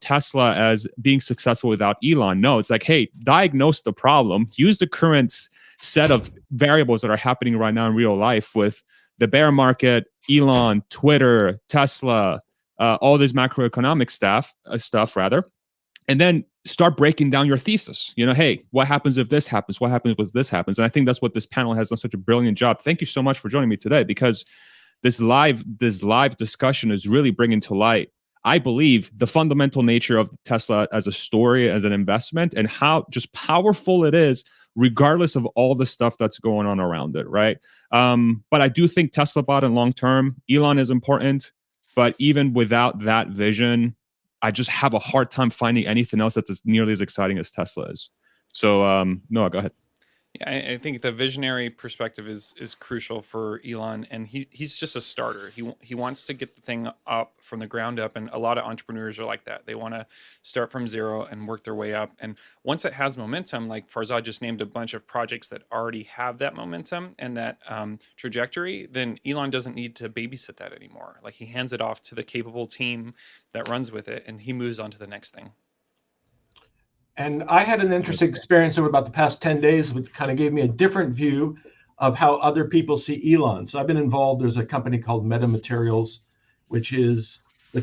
Tesla as being successful without Elon. No, it's like, hey, diagnose the problem, use the current set of variables that are happening right now in real life with the bear market, Elon, Twitter, Tesla, all this macroeconomic stuff, and then start breaking down your thesis. Hey, what happens if this happens? What happens if this happens? And I think that's what this panel has done such a brilliant job. Thank you so much for joining me today, because this live discussion is really bringing to light, I believe, the fundamental nature of Tesla as a story, as an investment, and how just powerful it is, regardless of all the stuff that's going on around it, right? But I do think Tesla bought in long term. Elon is important, but even without that vision, I just have a hard time finding anything else that's nearly as exciting as Tesla is. So, Noah, go ahead. Yeah, I think the visionary perspective is crucial for Elon, and he's just a starter. He wants to get the thing up from the ground up, and a lot of entrepreneurs are like that. They want to start from zero and work their way up. And once it has momentum, like Farzad just named a bunch of projects that already have that momentum and that trajectory, then Elon doesn't need to babysit that anymore. Like, he hands it off to the capable team that runs with it, and he moves on to the next thing. And I had an interesting experience over about the past 10 days, which kind of gave me a different view of how other people see Elon. So I've been involved. There's a company called Meta Materials, which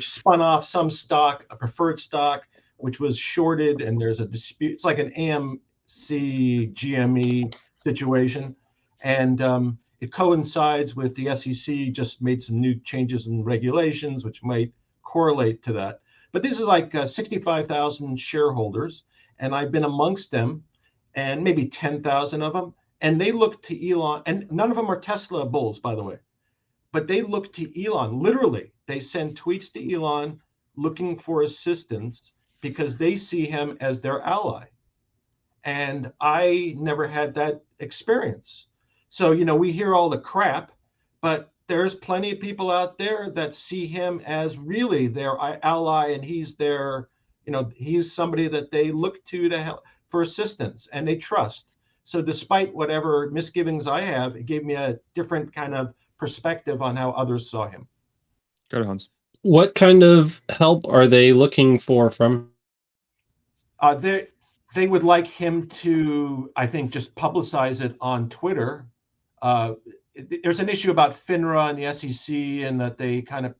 spun off some stock, a preferred stock, which was shorted, and there's a dispute. It's like an AMC GME situation. And it coincides with the SEC just made some new changes in regulations, which might correlate to that. But this is like 65,000 shareholders. And I've been amongst them, and maybe 10,000 of them. And they look to Elon, and none of them are Tesla bulls, by the way. But they look to Elon, literally. They send tweets to Elon looking for assistance because they see him as their ally. And I never had that experience. So, we hear all the crap, but there's plenty of people out there that see him as really their ally, and he's their he's somebody that they look to help for assistance, and they trust. So despite whatever misgivings I have, it gave me a different kind of perspective on how others saw him. Go to Hans. What kind of help are they looking for from? They would like him to, I think, just publicize it on Twitter. There's an issue about FINRA and the SEC, and that they kind of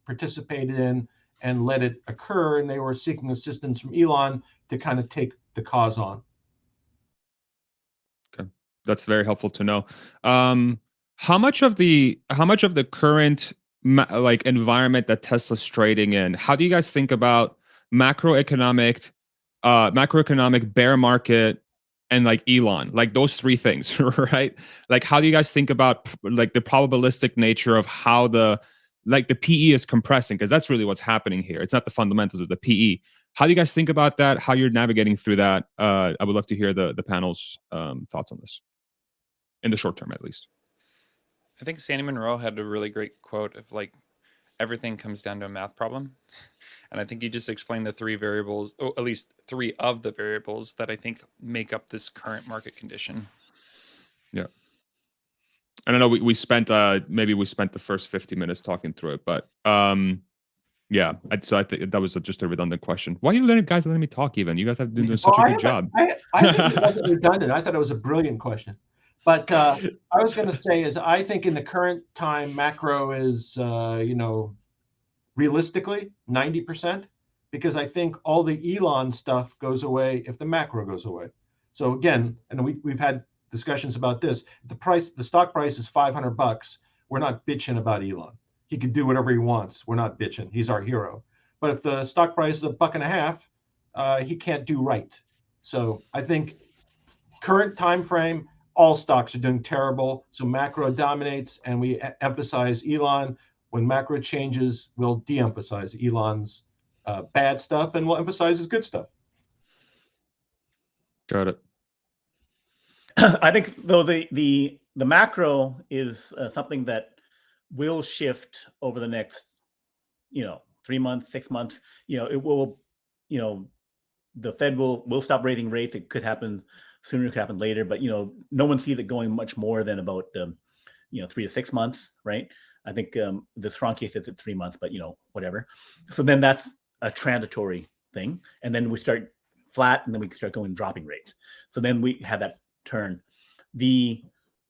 participated in and let it occur, and they were seeking assistance from Elon to kind of take the cause on. Okay, that's very helpful to know. How much of the current environment that Tesla's trading in, how do you guys think about macroeconomic bear market and like Elon, like those three things, right? Like, how do you guys think about like the probabilistic nature of how the PE is compressing? Because that's really what's happening here. It's not the fundamentals, it's the PE. How do you guys think about that? How you're navigating through that? I would love to hear the panel's thoughts on this, in the short term, at least. I think Sandy Monroe had a really great quote of like, everything comes down to a math problem. And I think you just explained the three variables, or at least three of the variables that I think make up this current market condition. Yeah. I don't know. We spent maybe the first 50 minutes talking through it, but yeah. So I think that was just a redundant question. Why are you letting me talk? Even you guys have been doing such a good job. I think it wasn't redundant. I thought it was a brilliant question. But I was going to say is I think in the current time, macro is realistically 90%, because I think all the Elon stuff goes away if the macro goes away. So again, and we've had discussions about this. If the stock price is $500, we're not bitching about Elon. He can do whatever he wants. We're not bitching. He's our hero. But if the stock price is $1.50, he can't do right. So I think current time frame, all stocks are doing terrible. So macro dominates, and we emphasize Elon. When macro changes, we'll de-emphasize Elon's bad stuff, and we'll emphasize his good stuff. Got it. I think though the macro is something that will shift over the next 3 months, 6 months. It will, the Fed will stop raising rates. It could happen sooner, it could happen later, but no one sees it going much more than about 3 to 6 months, right? I think the strong case is at 3 months, but whatever. So then that's a transitory thing, and then we start flat, and then we start going dropping rates. So then we have that turn. The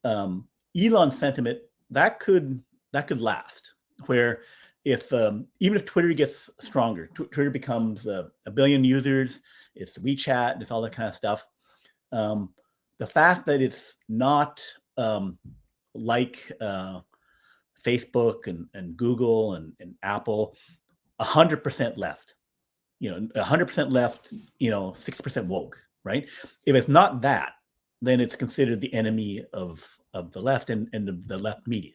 Elon sentiment that could last, where if even if Twitter gets stronger, Twitter becomes a billion users, it's WeChat, it's all that kind of stuff. The fact that it's not like Facebook and Google and Apple, 100% left, 100% left, 6% woke, right? If it's not that, then it's considered the enemy of the left and the left media,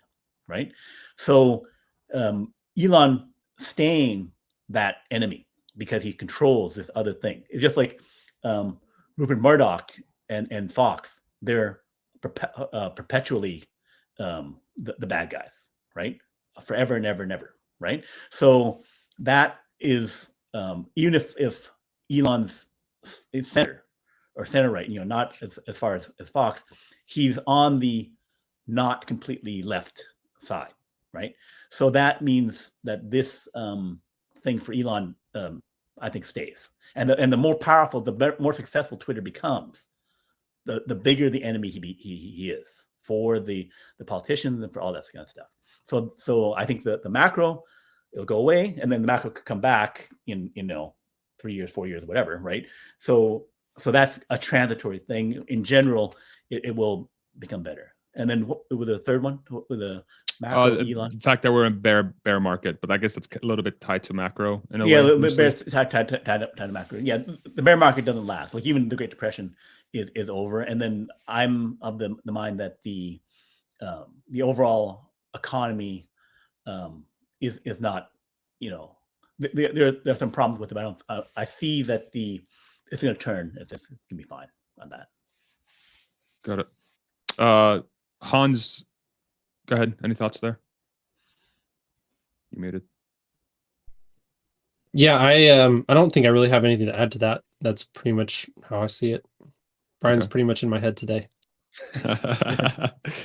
right? So Elon staying that enemy because he controls this other thing. It's just like Rupert Murdoch and Fox. They're perpetually the bad guys, right? Forever and ever and ever, right? So that is even if Elon's center right, not as far as Fox, he's on the not completely left side, right? So that means that this thing for Elon, I think, stays. And the more powerful, the more successful Twitter becomes, the bigger the enemy he is for the politicians and for all that kind of stuff. So I think the macro, it'll go away, and then the macro could come back in 3 years, 4 years, whatever, right? So that's a transitory thing. In general, it will become better. And then what was the third one? With the macro, Elon? The fact that we're in bear market, but I guess that's a little bit tied to macro in a way. Yeah, a little bit tied to macro. Yeah, the bear market doesn't last. Like even the Great Depression is over. And then I'm of the mind that the overall economy is not, there are some problems with it. But I see that it's going to turn. It's going to be fine on that. Got it. Hans, go ahead. Any thoughts there? You made it. Yeah, I don't think I really have anything to add to that. That's pretty much how I see it. Brian's pretty much in my head today.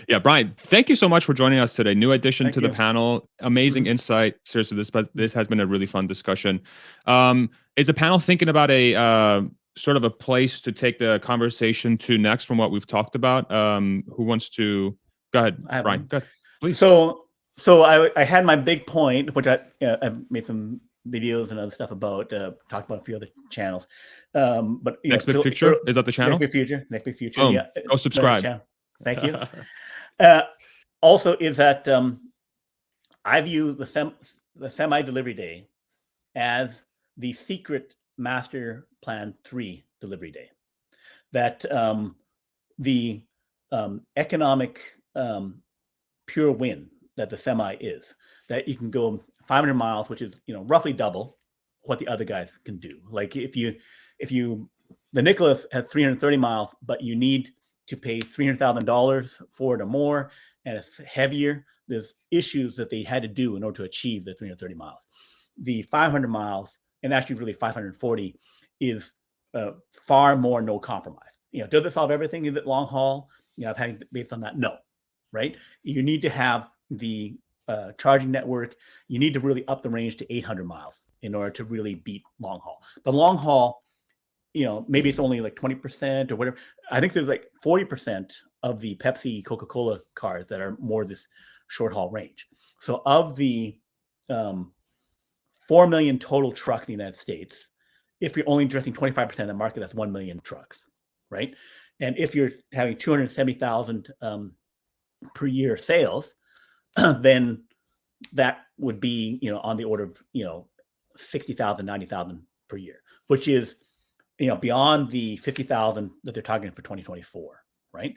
Yeah, Brian, thank you so much for joining us today. New addition to the panel. Amazing insight. Seriously, this has been a really fun discussion. Is the panel thinking about a sort of a place to take the conversation to next from what we've talked about? Who wants to go ahead? Brian, go ahead, please. So I had my big point, which I've made some videos and other stuff about, talked about a few other channels. But Next Big Future, is that the channel? Next Big Future. Boom. Yeah. Go subscribe. Thank you. Also is that I view the semi-delivery day as the secret master plan 3 delivery day. That the economic pure win that the semi is, that you can go 500 miles, which is roughly double what the other guys can do. Like if you the Nicholas has 330 miles, but you need to pay $300,000 for it or more, and it's heavier. There's issues that they had to do in order to achieve the 330 miles. The 500 miles, and actually really 540, is far more no compromise. Does it solve everything? Is it long haul? I've had based on that. No, right? You need to have the charging network. You need to really up the range to 800 miles in order to really beat long haul. But long haul, maybe it's only like 20% or whatever. I think there's like 40% of the Pepsi, Coca-Cola cars that are more this short haul range. So of the 4 million total trucks in the United States, if you're only addressing 25% of the market, that's 1 million trucks, right? And if you're having 270,000 per year sales, then that would be, on the order of, 60,000, 90,000 per year, which is, beyond the 50,000 that they're targeting for 2024, right?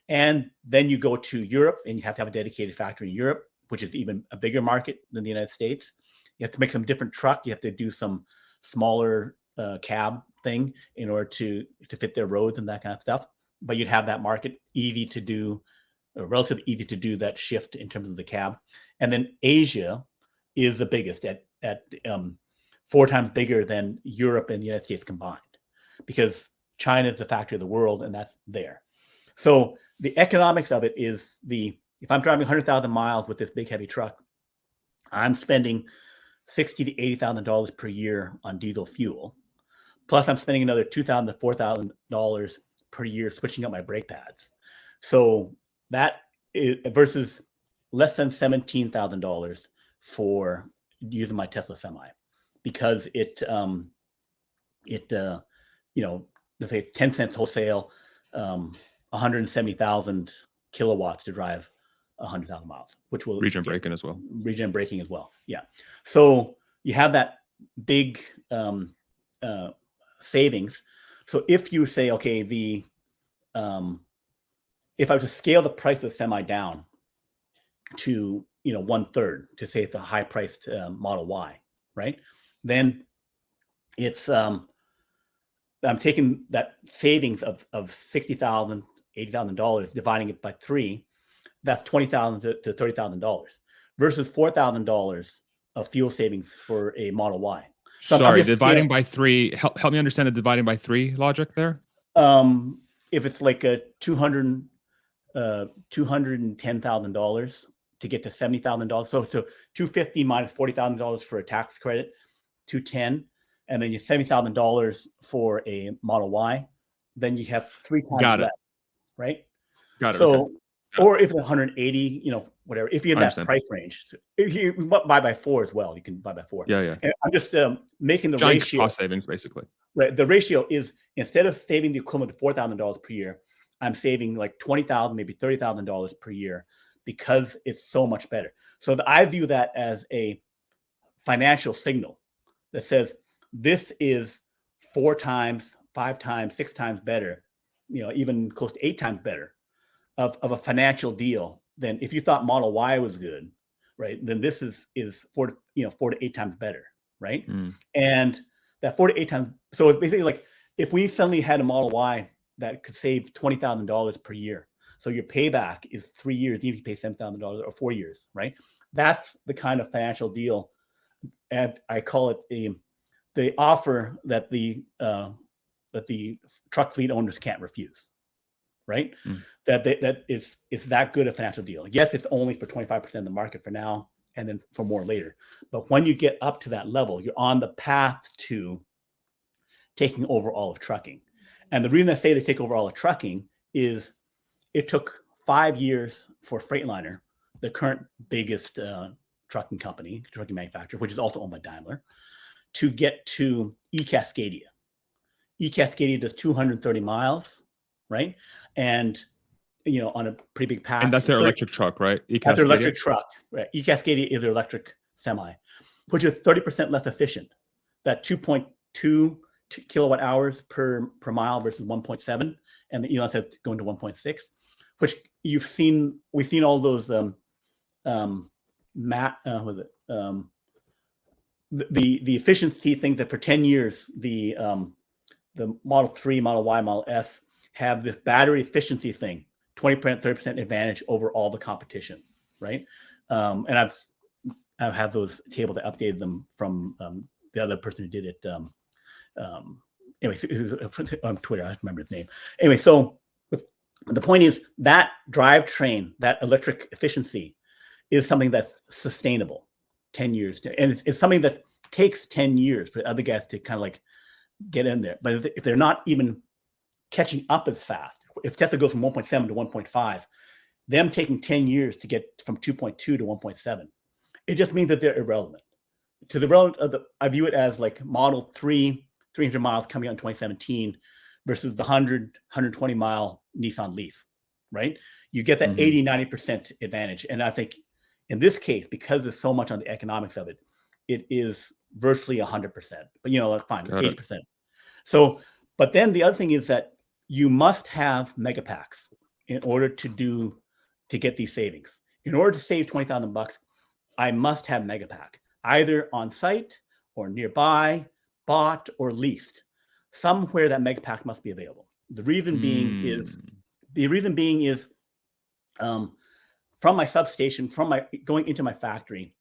And then you go to Europe, and you have to have a dedicated factory in Europe, which is even a bigger market than the United States. You have to make some different truck. You have to do some smaller cab thing in order to fit their roads and that kind of stuff. But you'd have that market easy to do, relatively easy to do that shift in terms of the cab. And then Asia is the biggest at 4 times bigger than Europe and the United States combined, because China is the factory of the world, and that's there. So the economics of it is if I'm driving 100,000 miles with this big heavy truck, I'm spending $60,000 to $80,000 per year on diesel fuel. Plus, I'm spending another $2,000 to $4,000 per year switching up my brake pads. So that is versus less than $17,000 for using my Tesla Semi, because it let's say 10 cents wholesale, 170,000 kilowatts to drive 100,000 miles, which will Regen braking as well. Regen braking as well. Yeah. So you have that big savings. So if you say, okay, if I was to scale the price of the Semi down to 1/3, to say it's a high priced Model Y, right? Then it's I'm taking that savings of $60,000, $80,000, dividing it by 3. That's $20,000 to $30,000 versus $4,000 of fuel savings for a Model Y. So sorry, dividing by 3. Help me understand the dividing by 3 logic there. If it's like a $210,000 to get to $70,000, so $250 minus $40,000 for a tax credit, $210, and then you $70,000 for a Model Y, then you have 3 times less, right? Got it. So, okay. Or if it's 180, whatever, if you have that price range, so if you buy by 4 as well, you can buy by 4. Yeah. And I'm just making the giant ratio. Cost savings, basically. Right. The ratio is, instead of saving the equivalent of $4,000 per year, I'm saving like $20,000, maybe $30,000 per year, because it's so much better. So I view that as a financial signal that says this is 4 times, 5 times, 6 times better, even close to 8 times better of a financial deal than if you thought Model Y was good, right? Then this is 4 to 8 times better, right? And that 4 to 8 times. So it's basically like if we suddenly had a Model Y that could save $20,000 per year. So your payback is 3 years, even if you pay $7,000 or 4 years, right? That's the kind of financial deal, and I call it the offer that the truck fleet owners can't refuse, right? That is that good a financial deal. Yes, it's only for 25% of the market for now, and then for more later. But when you get up to that level, you're on the path to taking over all of trucking. And the reason I say they take over all of trucking is it took 5 years for Freightliner, the current biggest trucking manufacturer, which is also owned by Daimler, to get to eCascadia. eCascadia does 230 miles, right? And on a pretty big path. And that's their electric truck, right? That's their electric truck, right? eCascadia is their electric Semi, which is 30% less efficient. That 2.2 kilowatt hours per mile versus 1.7, and the Elon said going to 1.6, which we've seen all those the efficiency thing that for 10 years the Model 3, Model Y, Model S have this battery efficiency thing, 20%, 30% advantage over all the competition, right? And I have those tables. I updated them from the other person who did it. Anyway, it was on Twitter. I don't remember his name. Anyway, so the point is that drivetrain, that electric efficiency, is something that's sustainable 10 years. And it's something that takes 10 years for other guys to kind of like get in there. But if they're not even catching up as fast, if Tesla goes from 1.7 to 1.5, them taking 10 years to get from 2.2 to 1.7, it just means that they're irrelevant. To the relevant I view it as like Model 3, 300 miles coming out in 2017 versus the 120 mile Nissan Leaf, right? You get that 80, 90% advantage. And I think in this case, because there's so much on the economics of it, it is virtually 100%, but like fine, 80%. So, but then the other thing is that you must have mega packs. in order to get these savings. In order to save $20,000, I must have Megapack, either on site or nearby, bought or leased. Somewhere that Megapack must be available. The reason being is from my substation, going into my factory,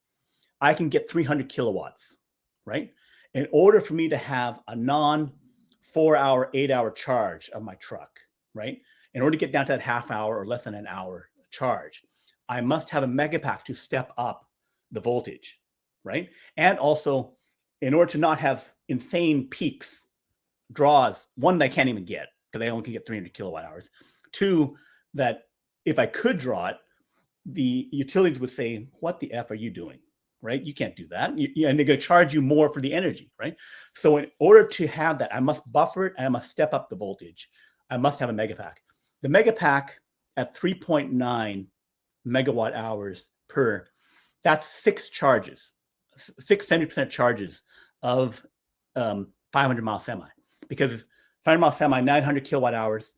I can get 300 kilowatts, right? In order for me to have a non 4-hour, 8-hour charge of my truck, right? In order to get down to that half hour or less than an hour charge, I must have a Megapack to step up the voltage, right? And also, in order to not have insane peaks, draws, one, that I can't even get because I only can get 300 kilowatt hours. Two, that if I could draw it, the utilities would say, what the F are you doing, right? You can't do that. And they're going to charge you more for the energy, right? So in order to have that, I must buffer it and I must step up the voltage. I must have a Megapack. The Megapack at 3.9 megawatt hours per, that's 6 charges, 70% charges of 500 mile semi, because 500 mile semi, 900 kilowatt hours,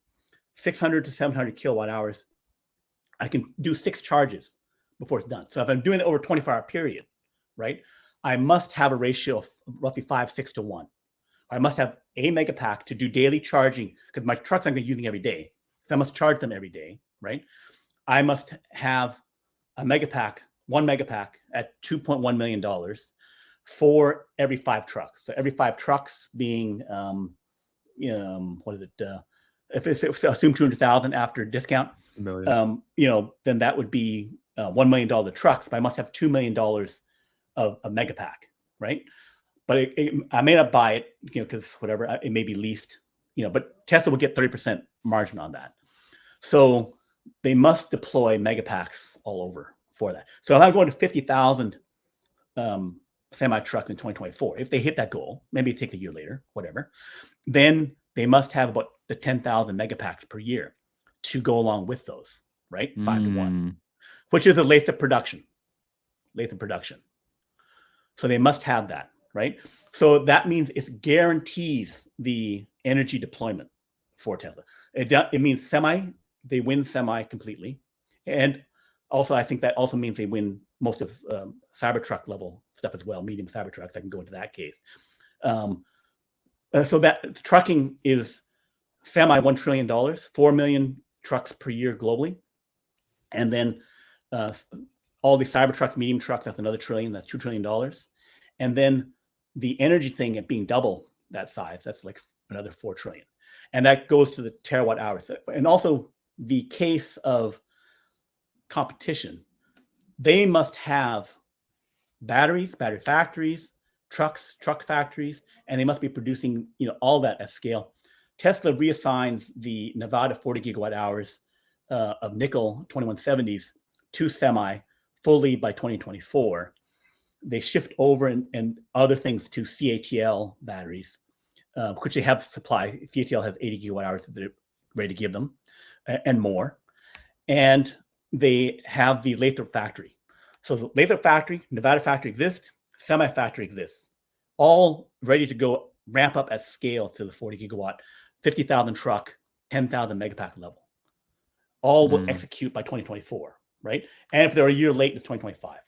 600 to 700 kilowatt hours. I can do 6 charges before it's done. So if I'm doing it over a 24-hour period, right, I must have a ratio of roughly 5-6 to 1. I must have a Megapack to do daily charging because my trucks I'm going to be using every day. So I must charge them every day, right? I must have a Megapack, one Megapack at $2.1 million for every 5 trucks. So every 5 trucks being, what is it? If assume 200,000 after discount, then that would be $1 million trucks, but I must have $2 million of a Megapack, right? But I may not buy it, because whatever, it may be leased, but Tesla will get 30% margin on that. So they must deploy Megapacks all over for that. So if I'm going to 50,000 semi trucks in 2024, if they hit that goal, maybe it takes a year later, whatever, then they must have about the 10,000 Megapacks per year to go along with those, right? 5 to 1, which is a Lathrop production. So they must have that, right? So that means it guarantees the energy deployment for Tesla. It means they win semi completely. And also, I think that also means they win most of Cybertruck level stuff as well, medium Cybertrucks. I can go into that case. So that trucking is semi $1 trillion, 4 million trucks per year globally. And then all the Cybertrucks, medium trucks, that's another trillion, that's $2 trillion. And then the energy thing at being double that size, that's like another 4 trillion. And that goes to the terawatt hours. And also the case of competition, they must have batteries, battery factories, truck factories, and they must be producing, all that at scale. Tesla reassigns the Nevada 40 gigawatt hours of nickel 2170s to semi fully by 2024. They shift over and other things to CATL batteries, which they have supply. CATL has 80 gigawatt hours that they're ready to give them and more. And they have the Lathrop factory. So the Lathrop factory, Nevada factory exists, semi factory exists, all ready to go ramp up at scale to the 40 gigawatt, 50,000 truck, 10,000 Megapack level. All will execute by 2024, right? And if they're a year late, it's 2025,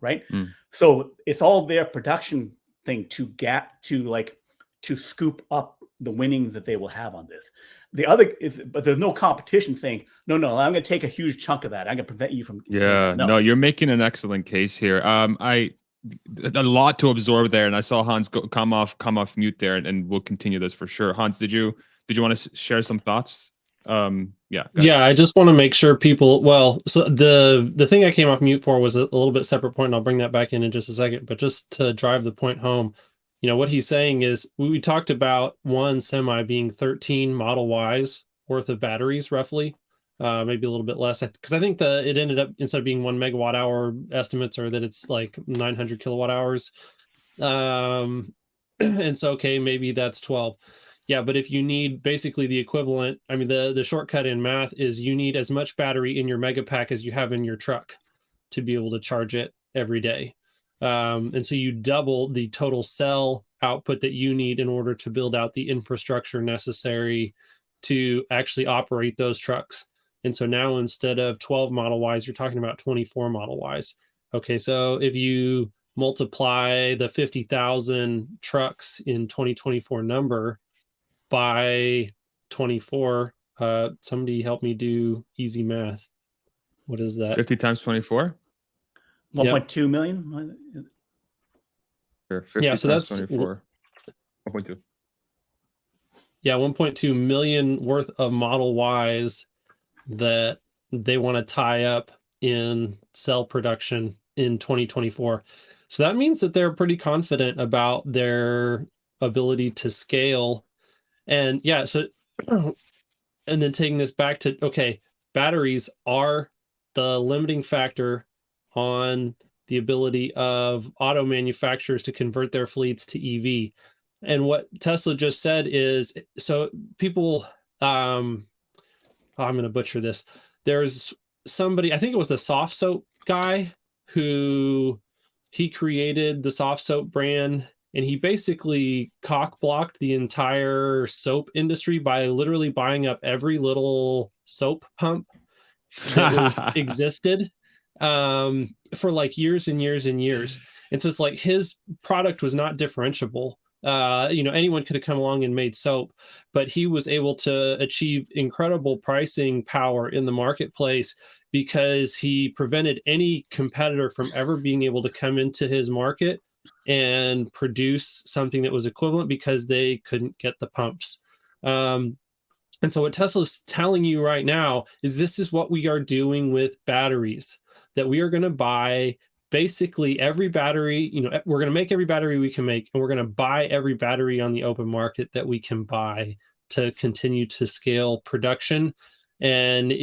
right? So it's all their production thing to scoop up the winnings that they will have on this. The other is, but there's no competition saying, no, I'm going to take a huge chunk of that. I'm going to prevent you from. No, you're making an excellent case here. A lot to absorb there, and I saw Hans come off mute there, and we'll continue this for sure. Hans, did you want to share some thoughts? Yeah, I just want to make sure people. Well, so the thing I came off mute for was a little bit separate point, and I'll bring that back in just a second. But just to drive the point home, what he's saying is we talked about one semi being 13 Model Ys worth of batteries, roughly, maybe a little bit less, because I think it ended up, instead of being 1 megawatt hour estimates, or that it's like 900 kilowatt hours. And so, okay, maybe that's 12. Yeah, but if you need basically the equivalent, I mean, the shortcut in math is you need as much battery in your Megapack as you have in your truck to be able to charge it every day. And so you double the total cell output that you need in order to build out the infrastructure necessary to actually operate those trucks. And so now instead of 12 Model Ys, you're talking about 24 Model Ys. Okay, so if you multiply the 50,000 trucks in 2024 number by 24, somebody help me do easy math. What is that? 50 times 24? 1.2 million? Sure, 50 Yeah, so times that's 24. 1.2. Yeah, 1.2 million worth of Model Ys that they want to tie up in cell production in 2024. So that means that they're pretty confident about their ability to scale. And yeah, so and then taking this back to, okay, batteries are the limiting factor on the ability of auto manufacturers to convert their fleets to EV. And what Tesla just said is, so people, I'm going to butcher this. There's somebody, I think it was the soft soap guy, who he created the soft soap brand, and he basically cock blocked the entire soap industry by literally buying up every little soap pump that existed for like years and years and years. And so it's like his product was not differentiable. Anyone could have come along and made soap, but he was able to achieve incredible pricing power in the marketplace because he prevented any competitor from ever being able to come into his market and produce something that was equivalent because they couldn't get the pumps. And so what Tesla's telling you right now is this is what we are doing with batteries, that we are going to buy basically every battery, we're going to make every battery we can make, and we're going to buy every battery on the open market that we can buy to continue to scale production. And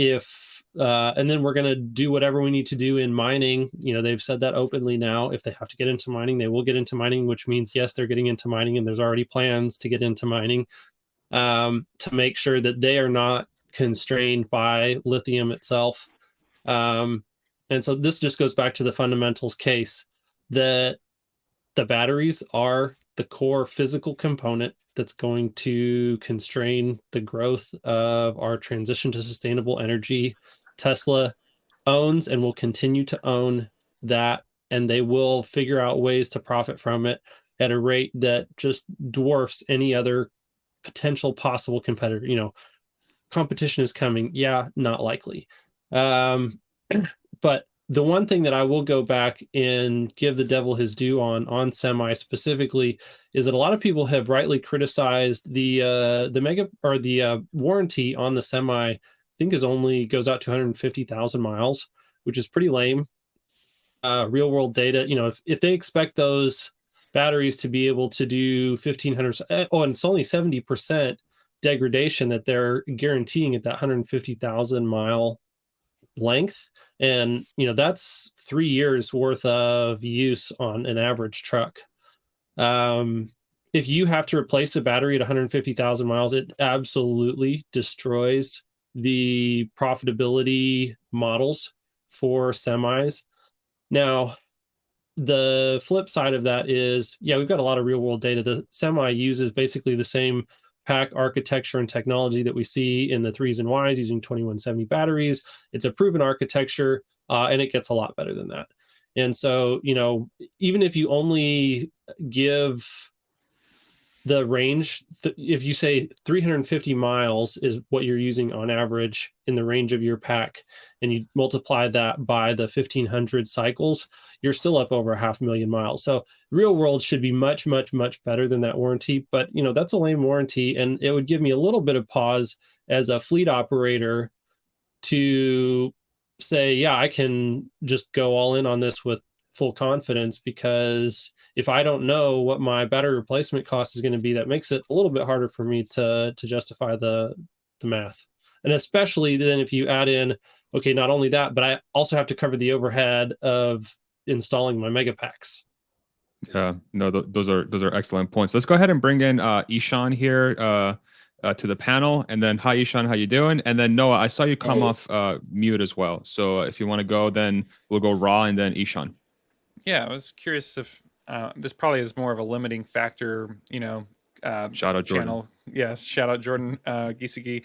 and then we're going to do whatever we need to do in mining. They've said that openly now. If they have to get into mining, they will get into mining, which means, yes, they're getting into mining, and there's already plans to get into mining to make sure that they are not constrained by lithium itself. And so this just goes back to the fundamentals case that the batteries are the core physical component that's going to constrain the growth of our transition to sustainable energy. Tesla owns and will continue to own that, and they will figure out ways to profit from it at a rate that just dwarfs any other potential possible competitor. Competition is coming. Yeah, not likely. But the one thing that I will go back and give the devil his due on semi specifically is that a lot of people have rightly criticized the mega or the warranty on the semi. I think goes out to 150,000 miles, which is pretty lame. Real world data, if they expect those batteries to be able to do 1,500, and it's only 70% degradation that they're guaranteeing at that 150,000 mile length. And, that's 3 years worth of use on an average truck. If you have to replace a battery at 150,000 miles, it absolutely destroys the profitability models for semis. Now, the flip side of that is, we've got a lot of real world data. The semi uses basically the same pack architecture and technology that we see in the 3s and Ys using 2170 batteries. It's a proven architecture, and it gets a lot better than that. And so, even if you only give the range, if you say 350 miles is what you're using on average in the range of your pack, and you multiply that by the 1,500 cycles, you're still up over 500,000 miles. So real world should be much, much, much better than that warranty. But, that's a lame warranty. And it would give me a little bit of pause as a fleet operator to say, I can just go all in on this with full confidence, because if I don't know what my battery replacement cost is going to be, that makes it a little bit harder for me to justify the math. And especially then if you add in, okay, not only that, but I also have to cover the overhead of installing my mega packs. Yeah, no, those are excellent points. Let's go ahead and bring in Ishan here to the panel, and then hi Ishan, how you doing? And then Noah, I saw you come off mute as well. So if you want to go, then we'll go Ra and then Ishan. Yeah, I was curious if this probably is more of a limiting factor, shout out Jordan. Yes, shout out Jordan Gisagi.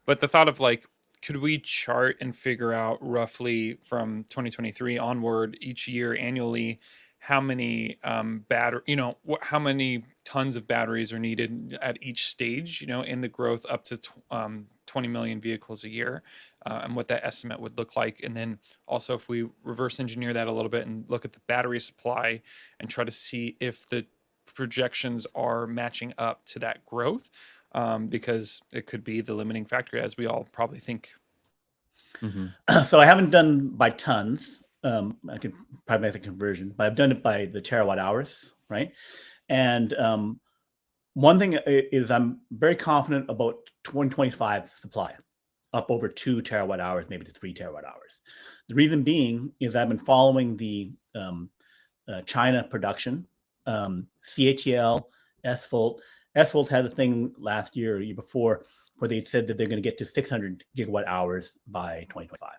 But the thought of like could we chart and figure out roughly from 2023 onward each year annually how many how many tons of batteries are needed at each stage, in the growth up to 20 million vehicles a year, and what that estimate would look like? And then also, if we reverse engineer that a little bit and look at the battery supply and try to see if the projections are matching up to that growth, because it could be the limiting factor, as we all probably think. So I haven't done by tons. I could probably make the conversion, but I've done it by the terawatt hours, right? And one thing is I'm very confident about 2025 supply, up over 2 terawatt hours, maybe to 3 terawatt hours. The reason being is I've been following the China production, CATL, SVolt. SVolt had a thing last year or year before where they said that they're going to get to 600 gigawatt hours by 2025.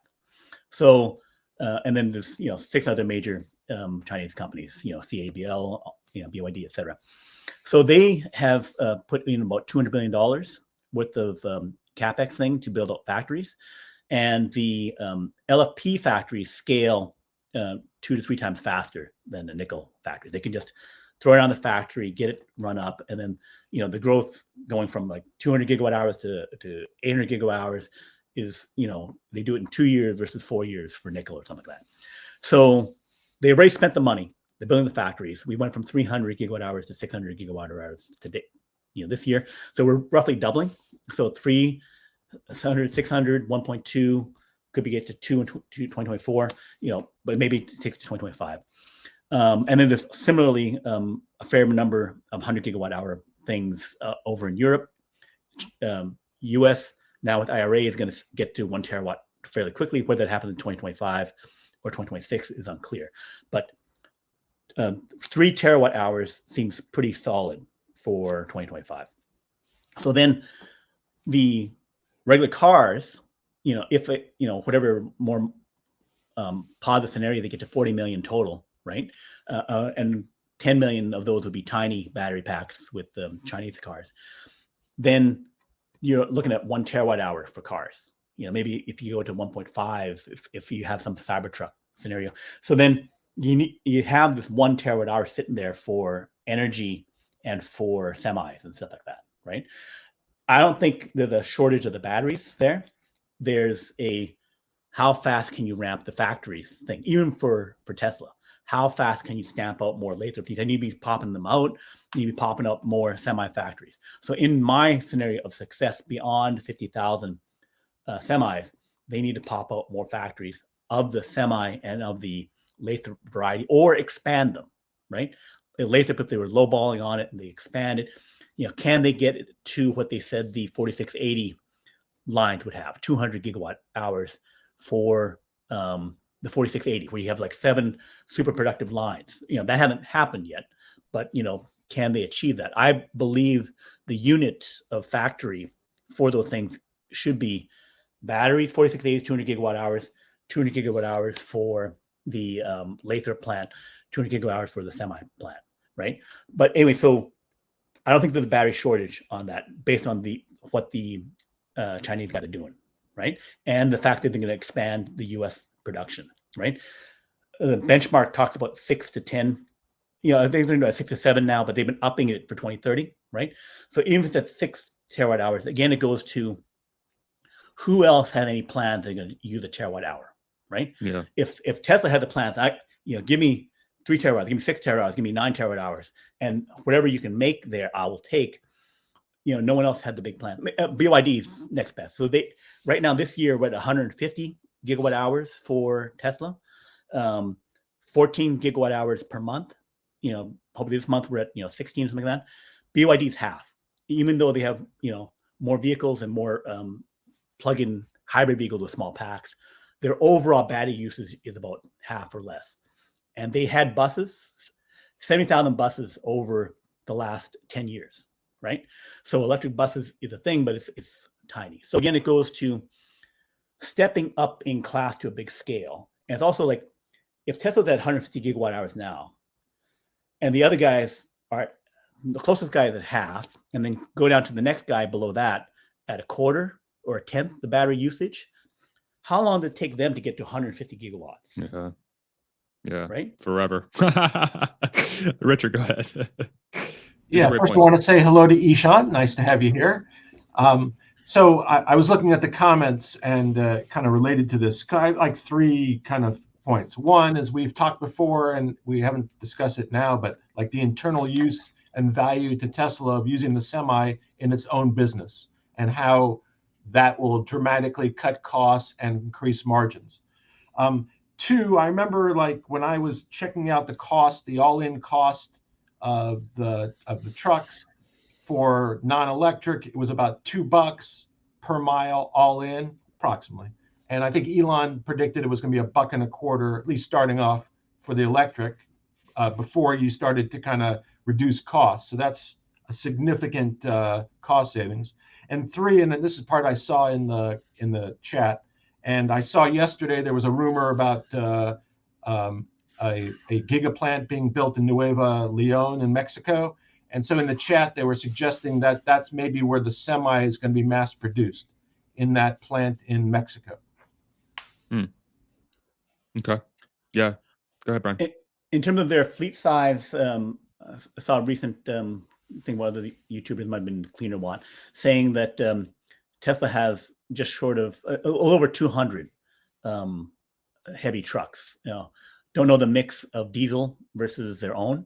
So, and then there's 6 other major Chinese companies, CABL, BYD, etc. So they have put in about $200 billion worth of capex thing to build up factories, and the LFP factories scale 2 to 3 times faster than the nickel factory. They can just throw it on the factory, get it run up, and then the growth going from like 200 gigawatt hours to 800 gigawatt hours is they do it in 2 years versus 4 years for nickel or something like that. So they've already spent the money. They're building the factories. We went from 300 gigawatt hours to 600 gigawatt hours today, this year. So we're roughly doubling. So 300, 600, 1.2 could be get to 2 in 2024. But maybe it takes to 2025. And then there's similarly a fair number of 100 gigawatt hour things over in Europe. US now with IRA is going to get to 1 terawatt fairly quickly. Whether that happens in 2025 or 2026 is unclear. But 3 terawatt hours seems pretty solid for 2025. So then the regular cars, if it, whatever more positive scenario, they get to 40 million total, right? And 10 million of those would be tiny battery packs with the Chinese cars. Then you're looking at 1 terawatt hour for cars. Maybe if you go to 1.5, if you have some Cybertruck scenario. So then you have this 1 terawatt hour sitting there for energy and for semis and stuff like that, right? I don't think there's a shortage of the batteries there. There's a how fast can you ramp the factories thing, even for Tesla. How fast can you stamp out more laser things? I need to be popping them out. You need to be popping up more semi factories. So in my scenario of success beyond 50,000 semis, they need to pop out more factories of the semi and of the laser variety, or expand them, right? The laser, if they were lowballing on it and they expand it, can they get it to what they said the 4680 lines would have, 200 gigawatt hours for the 4680, where you have like 7 super productive lines. That hasn't happened yet, but can they achieve that? I believe the unit of factory for those things should be batteries, 4680, 200 gigawatt hours, 200 gigawatt hours for the laser plant, 200 gigawatt hours for the semi plant, right? But anyway, so I don't think there's a battery shortage on that based on what the Chinese guys are doing, right? And the fact that they're going to expand the U.S. production, right? The benchmark talks about 6 to 10. I think they're at 6 to 7 now, but they've been upping it for 2030, right? So even if it's at 6 terawatt hours, again, it goes to who else had any plans they're going to use a terawatt hour, right? Yeah. If Tesla had the plans, give me 3 terawatt, give me 6 terawatt hours, give me 9 terawatt hours, and whatever you can make there, I will take. No one else had the big plan. BYD's next best. So they right now this year we're at 150 gigawatt hours for Tesla, 14 gigawatt hours per month. Hopefully this month we're at 16 or something like that. BYD's half, even though they have more vehicles and more plug-in hybrid vehicles with small packs. Their overall battery usage is about half or less, and they had buses, 70,000 buses over the last 10 years. Right. So electric buses is a thing, but it's tiny. So again, it goes to stepping up in class to a big scale. And it's also like if Tesla's at 150 gigawatt hours now, and the other guys are the closest guy is at half, and then go down to the next guy below that at a quarter or a tenth the battery usage, how long did it take them to get to 150 gigawatts? Yeah. Right. Forever. Richard, go ahead. Yeah. First, I want to say hello to Ishan. Nice to have you here. So I was looking at the comments and kind of related to this. I like 3 kind of points. One is we've talked before, and we haven't discussed it now, but like the internal use and value to Tesla of using the Semi in its own business, and how that will dramatically cut costs and increase margins. 2, I remember like when I was checking out the cost, the all-in cost of the trucks for non-electric, it was about $2 per mile all in, approximately. And I think Elon predicted it was going to be $1.25, at least starting off for the electric, before you started to kind of reduce costs. So that's a significant cost savings. And 3, and this is part I saw in the chat, and I saw yesterday there was a rumor about a gigaplant being built in Nuevo León in Mexico. And so in the chat, they were suggesting that that's maybe where the Semi is going to be mass produced, in that plant in Mexico. Okay. Yeah. Go ahead, Brian. In terms of their fleet size, I saw a recent thing, one of the YouTubers might have been Cleaner Watt, saying that Tesla has just short of over 200 heavy trucks. Don't know the mix of diesel versus their own.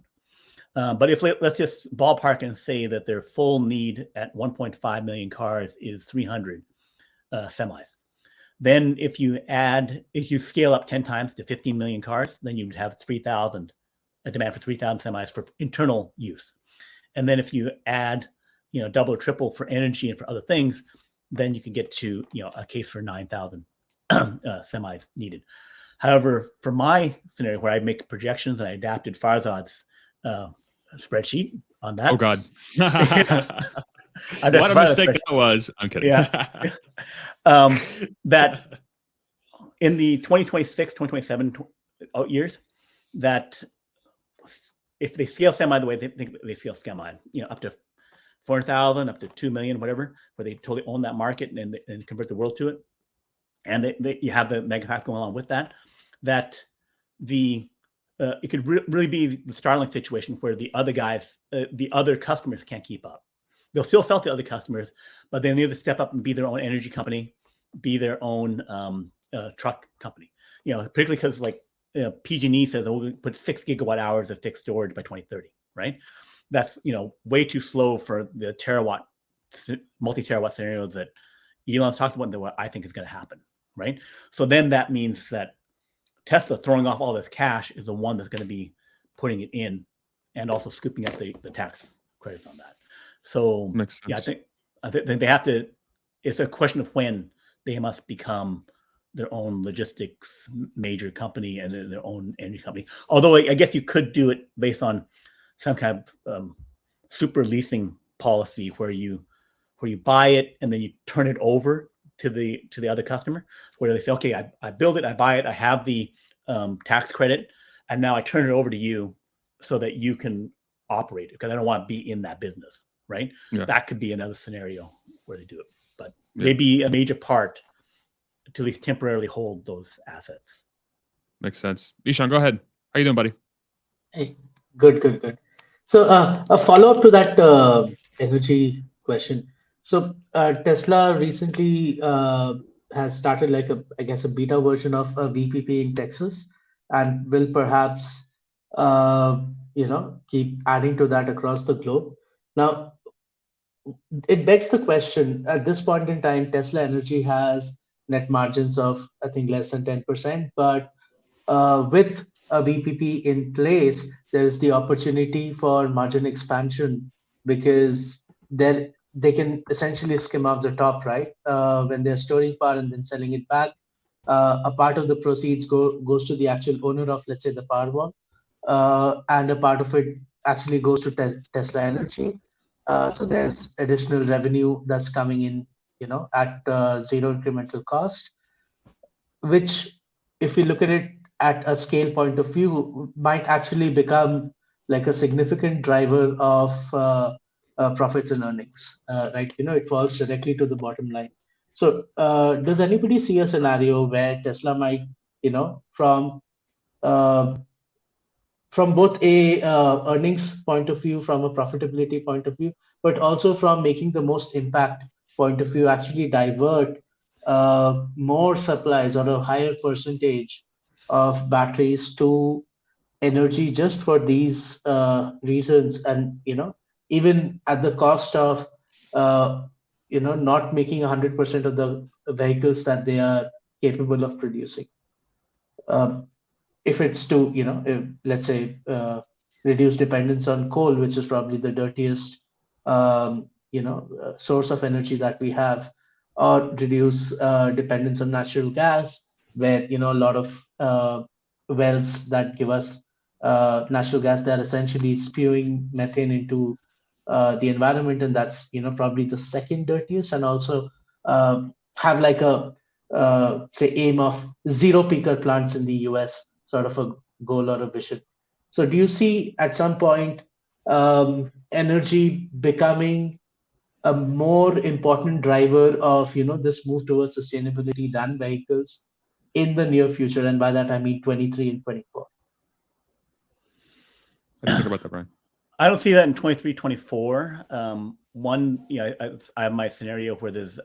But if let's just ballpark and say that their full need at 1.5 million cars is 300 semis. Then if you scale up 10 times to 15 million cars, then you'd have a demand for 3,000 semis for internal use. And then if you add, double or triple for energy and for other things, then you can get to, a case for 9,000 semis needed. However, for my scenario where I make projections and I adapted Farzad's spreadsheet on that. Oh God. What a mistake that was. I'm kidding. Yeah. That in the 2026, 2027 years, that if they scale Semi the way they think they scale Semi, up to 400,000, up to 2 million, whatever, where they totally own that market and convert the world to it. And you have the megafacts going along with that, it could really be the Starlink situation where the other guys, the other customers can't keep up. They'll still sell to other customers, but they need to step up and be their own energy company, be their own truck company. Particularly because PG&E says we'll put 6 gigawatt hours of fixed storage by 2030, right? That's way too slow for the multi-terawatt scenarios that Elon's talked about, and what I think is going to happen, right? So then that means that Tesla throwing off all this cash is the one that's going to be putting it in, and also scooping up the tax credits on that. So yeah, I think they have to. It's a question of when they must become their own logistics major company and their own energy company. Although I guess you could do it based on some kind of super leasing policy where you buy it and then you turn it over to the other customer, where they say, okay, I build it, I buy it, I have the tax credit, and now I turn it over to you so that you can operate it, because I don't want to be in that business, right? Yeah. That could be another scenario where they do it, but maybe a major part to at least temporarily hold those assets. Makes sense. Ishan, go ahead. How you doing, buddy? Hey, good. So a follow-up to that energy question. So Tesla recently has started a beta version of a VPP in Texas, and will perhaps keep adding to that across the globe. Now, it begs the question, at this point in time, Tesla Energy has net margins of, I think, less than 10%, but with a VPP in place, there is the opportunity for margin expansion, because then they can essentially skim off the top, right? When they're storing power and then selling it back, a part of the proceeds goes to the actual owner of, let's say, the Powerwall, and a part of it actually goes to Tesla Energy. So there's additional revenue that's coming in, at zero incremental cost, which, if we look at it at a scale point of view, might actually become like a significant driver of profits and earnings, right? It falls directly to the bottom line. So does anybody see a scenario where Tesla might, uh, from both a earnings point of view, from a profitability point of view, but also from making the most impact point of view, actually divert more supplies or a higher percentage of batteries to energy just for these reasons, and even at the cost of not making 100% of the vehicles that they are capable of producing. Um, if it's to let's say reduce dependence on coal, which is probably the dirtiest source of energy that we have, or reduce dependence on natural gas, where a lot of wells that give us natural gas, they're essentially spewing methane into the environment, and that's probably the second dirtiest. And also have like a say aim of zero peaker plants in the US, sort of a goal or a vision. So do you see at some point energy becoming a more important driver of this move towards sustainability than vehicles in the near future? And by that I mean 23 and 24. What do you think about that, Brian? I don't see that in 23, 24. One, I have my scenario where there's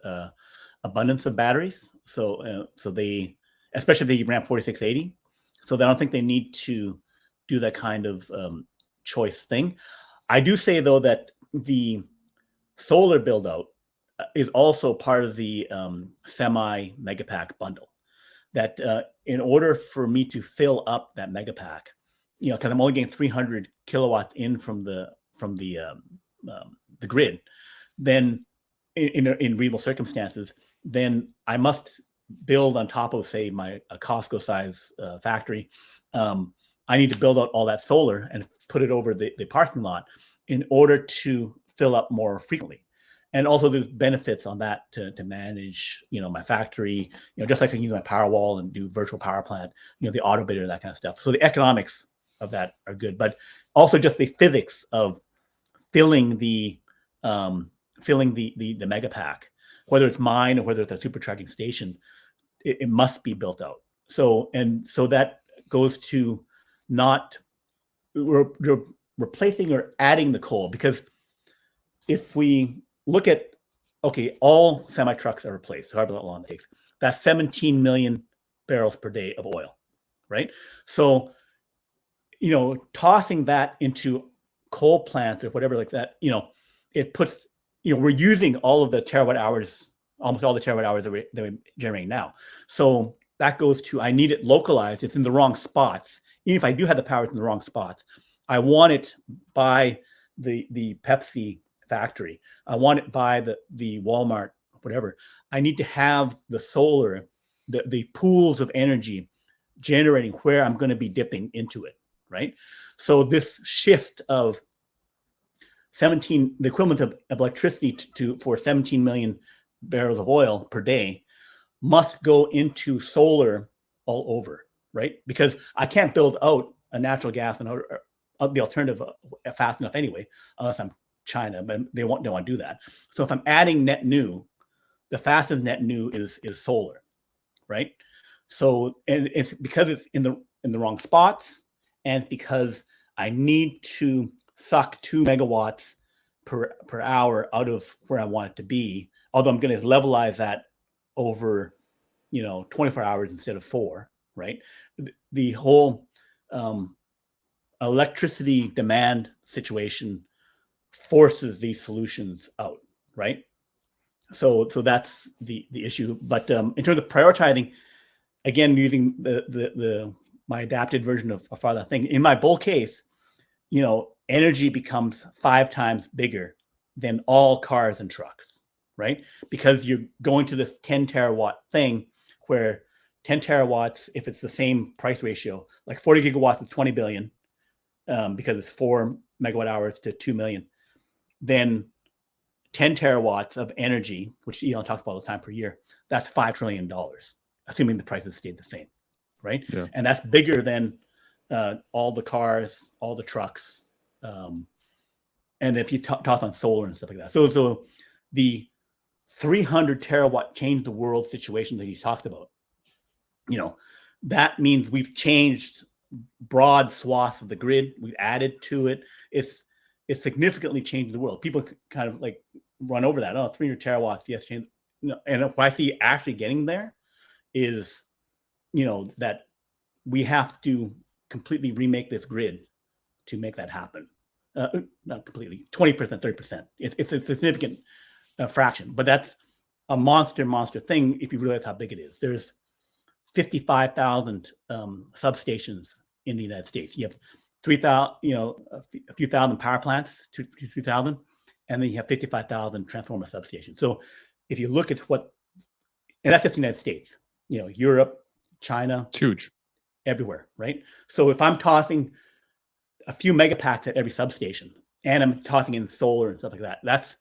abundance of batteries. So they, especially if they ramp 4680, so I don't think they need to do that kind of choice thing. I do say, though, that the solar build out is also part of the semi megapack bundle. That in order for me to fill up that megapack, because I'm only getting 300 kilowatts in from the grid, then in reasonable circumstances, then I must build on top of, say, a Costco size factory. I need to build out all that solar and put it over the parking lot in order to fill up more frequently. And also there's benefits on that to manage, my factory, just like I can use my Powerwall and do virtual power plant, the auto bidder, that kind of stuff. So the economics of that are good, but also just the physics of filling the mega pack, whether it's mine or whether it's a supercharging station, it must be built out. So that goes to not replacing or adding the coal, because if we look at, okay, all semi trucks are replaced, however long it takes, that's 17 million barrels per day of oil, right? So, tossing that into coal plants or whatever like that, it puts, we're using all of the terawatt hours, almost all the terawatt hours that we're generating now. So that goes to, I need it localized. It's in the wrong spots. Even if I do have the power, it's in the wrong spots. I want it by the Pepsi factory. I want it by the Walmart, whatever. I need to have the solar, the pools of energy generating where I'm going to be dipping into it, right? So this shift of the equivalent of electricity for 17 million barrels of oil per day must go into solar all over, right? Because I can't build out a natural gas and the alternative fast enough anyway, unless I'm China, but they don't want to do that. So if I'm adding net new, the fastest net new is solar, right? So, and it's because it's in the wrong spots, and because I need to suck 2 megawatts per hour out of where I want it to be. Although I'm going to levelize that over, 24 hours instead of 4, right? The whole electricity demand situation forces these solutions out, right? So that's the issue. But in terms of prioritizing, again, using my adapted version of that thing, in my bull case, energy becomes 5 times bigger than all cars and trucks, right? Because you're going to this 10 terawatt thing where 10 terawatts, if it's the same price ratio, like 40 gigawatts is 20 billion, because it's 4 megawatt hours to 2 million, then 10 terawatts of energy, which Elon talks about all the time per year, that's $5 trillion, assuming the prices stayed the same, right? Yeah. And that's bigger than all the cars, all the trucks, and if you toss on solar and stuff like that. So the 300 terawatt change the world situation that he's talked about, that means we've changed broad swaths of the grid. We've added to it. It's significantly changed the world. People kind of like run over that. Oh, 300 terawatts, yes, change. And what I see actually getting there is, that we have to completely remake this grid to make that happen. Not completely, 20%, 30%. It's a significant fraction, but that's a monster thing if you realize how big it is. There's 55,000 substations in the United States. You have 3,000, a few thousand power plants, 3,000, and then you have 55,000 transformer substations. So if you look at and that's just the United States, Europe, China, It's huge, everywhere, right? So if I'm tossing a few megapacks at every substation and I'm tossing in solar and stuff like that, that's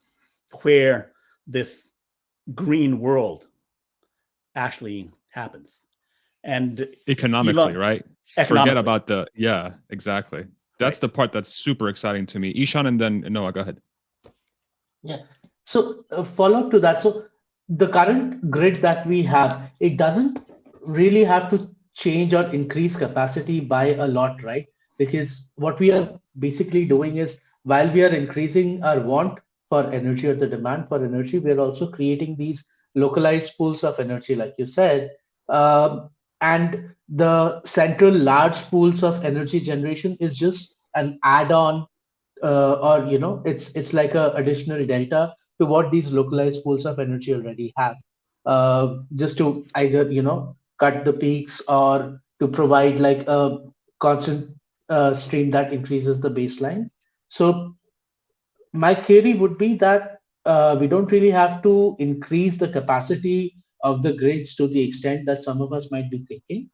where this green world actually happens. And economically, right? Forget about exactly. That's right. The part that's super exciting to me. Ishan, and then Noah, go ahead. Yeah. So follow up to that. So the current grid that we have, it doesn't really have to change or increase capacity by a lot, right? Because what we are basically doing is, while we are increasing our want for energy or the demand for energy, we are also creating these localized pools of energy, like you said. And the central large pools of energy generation is just an add-on, or it's like a additional delta to what these localized pools of energy already have, just to either cut the peaks or to provide like a constant stream that increases the baseline. So my theory would be that we don't really have to increase the capacity of the grids to the extent that some of us might be thinking,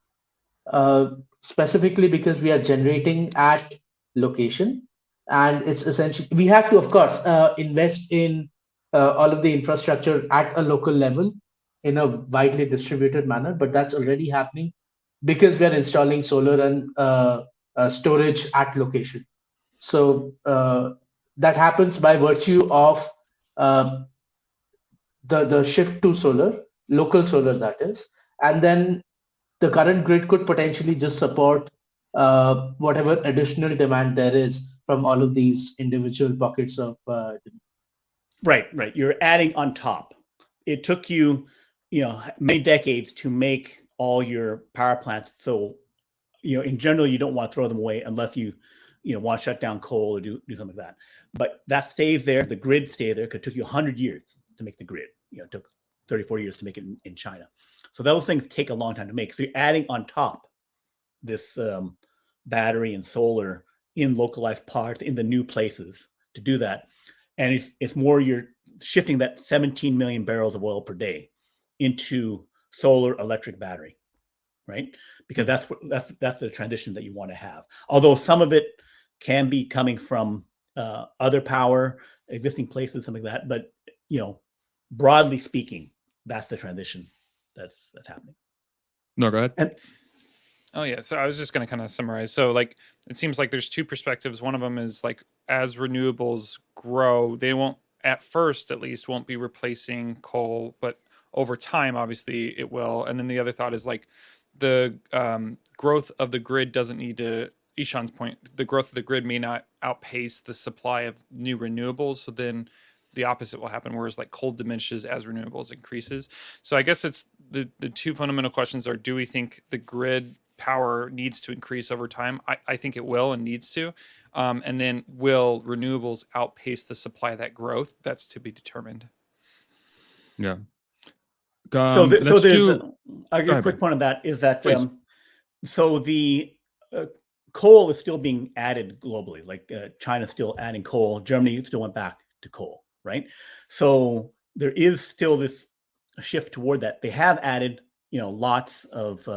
specifically because we are generating at location. And it's essentially, we have to, of course, invest in all of the infrastructure at a local level in a widely distributed manner, but that's already happening because we are installing solar and storage at location. So that happens by virtue of the shift to solar, local solar, that is. And then the current grid could potentially just support whatever additional demand there is from all of these individual pockets of demand. Right. You're adding on top. It took you, many decades to make all your power plants. So, in general, you don't want to throw them away unless you want to shut down coal or do something like that. But that stays there. The grid stays there because it took you 100 years to make the grid. It took 34 years to make it in China. So those things take a long time to make. So you're adding on top this battery and solar in localized parts in the new places to do that. And it's more, you're shifting that 17 million barrels of oil per day into solar electric battery, right? Because that's the transition that you want to have. Although some of it can be coming from other power, existing places, something like that. But broadly speaking, that's the transition that's happening. No, go ahead. Oh yeah, so I was just going to kind of summarize. So like, it seems like there's two perspectives. One of them is like, as renewables grow, they won't, at first at least, won't be replacing coal, but over time, obviously it will. And then the other thought is like, the growth of the grid doesn't need to, Ishan's point, the growth of the grid may not outpace the supply of new renewables. So then the opposite will happen, whereas like coal diminishes as renewables increases. So I guess it's the two fundamental questions are, do we think the grid power needs to increase over time? I think it will and needs to. And then will renewables outpace the supply of that growth? That's to be determined. Yeah. So there's a quick Ben. point on that is that so the coal is still being added globally. Like China's still adding coal. Germany still went back to coal, right? So there is still this shift toward that. They have added, lots of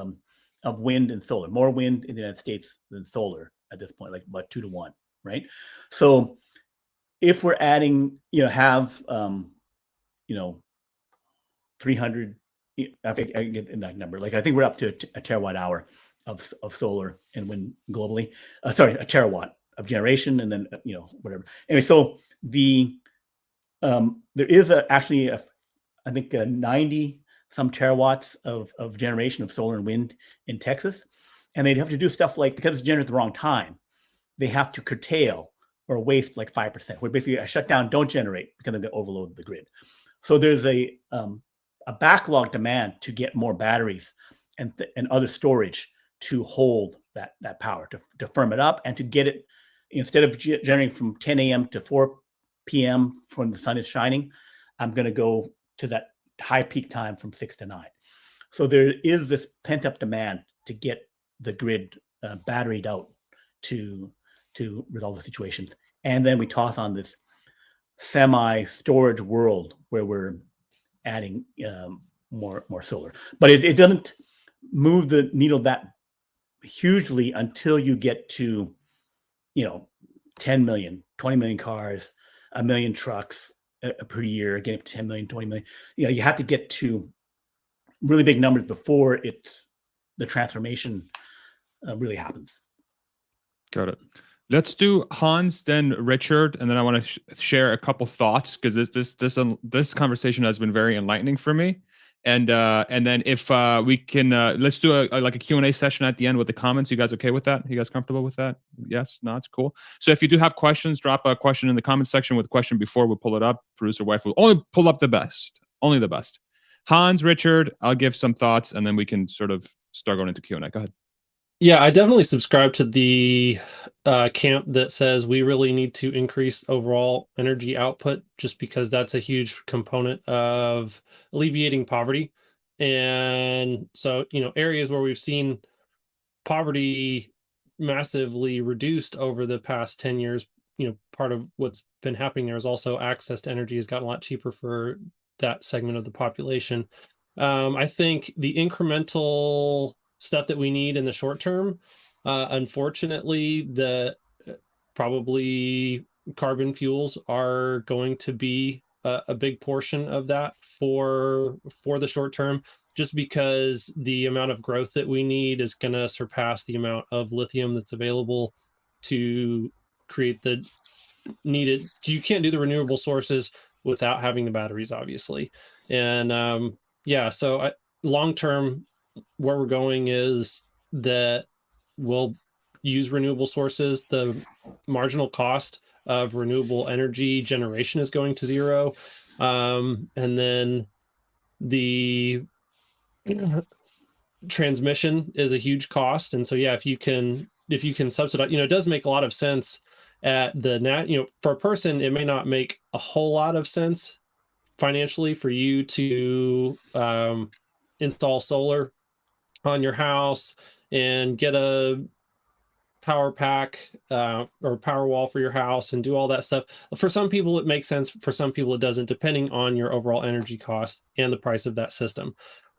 wind and solar, more wind in the United States than solar at this point, like about 2 to 1, right? So if we're adding, have 300, I think I get in that number. Like I think we're up to a terawatt hour of solar and wind globally. A terawatt of generation, and then whatever. Anyway, so the there is actually a I think 90 some terawatts of generation of solar and wind in Texas. And they'd have to do stuff like, because it's generated at the wrong time, they have to curtail or waste like 5%, where basically shut down, don't generate because they're going to overload the grid. So there's a backlog demand to get more batteries and other storage to hold that power, to firm it up and to get it, instead of generating from 10 a.m. to 4 p.m. when the sun is shining, I'm going to go to that high peak time from 6 to 9. So there is this pent up demand to get the grid batteried out to resolve the situations. And then we toss on this semi-storage world where we're adding more solar. But it doesn't move the needle that hugely until you get to, 10 million, 20 million cars, 1 million trucks per year, getting up to 10 million, 20 million. You have to get to really big numbers before the transformation really happens. Got it. Let's do Hans, then Richard, and then I want to share a couple thoughts because this conversation has been very enlightening for me. And then if we can, let's do a Q&A session at the end with the comments. You guys okay with that? You guys comfortable with that? Yes, no, it's cool. So if you do have questions, drop a question in the comment section with a question before we pull it up. Producer wife will only pull up the best, only the best. Hans, Richard, I'll give some thoughts, and then we can sort of start going into Q&A. Go ahead. Yeah, I definitely subscribe to the camp that says we really need to increase overall energy output, just because that's a huge component of alleviating poverty. And so, areas where we've seen poverty massively reduced over the past 10 years, part of what's been happening there is also access to energy has gotten a lot cheaper for that segment of the population. I think the incremental stuff that we need in the short term, unfortunately, probably carbon fuels are going to be a big portion of that for the short term, just because the amount of growth that we need is going to surpass the amount of lithium that's available to create the needed. You can't do the renewable sources without having the batteries, obviously. And so long term, where we're going is that we'll use renewable sources. The marginal cost of renewable energy generation is going to zero. And then the transmission is a huge cost. And so, if you can subsidize, it does make a lot of sense at the for a person, it may not make a whole lot of sense financially for you to install solar on your house and get a power pack or power wall for your house and do all that stuff. For some people, it makes sense. For some people, it doesn't, depending on your overall energy cost and the price of that system.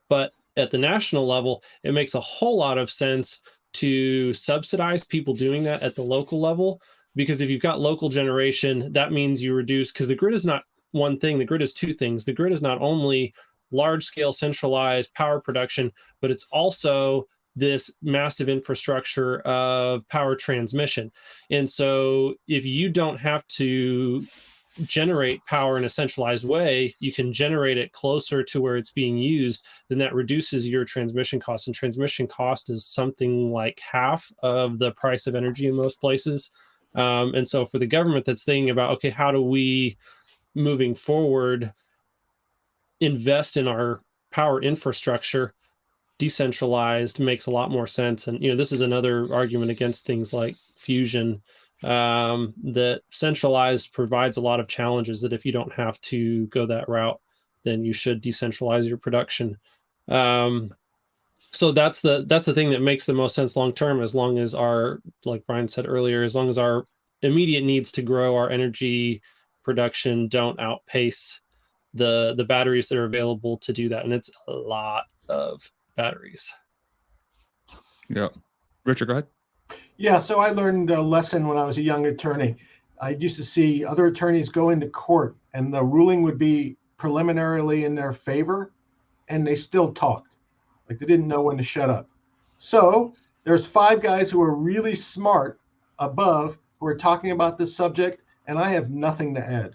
But at the national level, it makes a whole lot of sense to subsidize people doing that at the local level, because if you've got local generation, that means you reduce, because the grid is not one thing, the grid is two things. The grid is not only large-scale centralized power production, but it's also this massive infrastructure of power transmission. And so if you don't have to generate power in a centralized way, you can generate it closer to where it's being used, then that reduces your transmission cost. And transmission cost is something like half of the price of energy in most places. And so for the government that's thinking about, okay, how do we, moving forward, invest in our power infrastructure, decentralized makes a lot more sense. And this is another argument against things like fusion, that centralized provides a lot of challenges, that if you don't have to go that route, then you should decentralize your production. So that's the thing that makes the most sense long term, as long as our, like Brian said earlier, as long as our immediate needs to grow our energy production don't outpace the batteries that are available to do that. And it's a lot of batteries. Yeah. Richard, go ahead. Yeah, so I learned a lesson when I was a young attorney. I used to see other attorneys go into court and the ruling would be preliminarily in their favor, and they still talked. Like they didn't know when to shut up. So there's 5 guys who are really smart above who are talking about this subject, and I have nothing to add.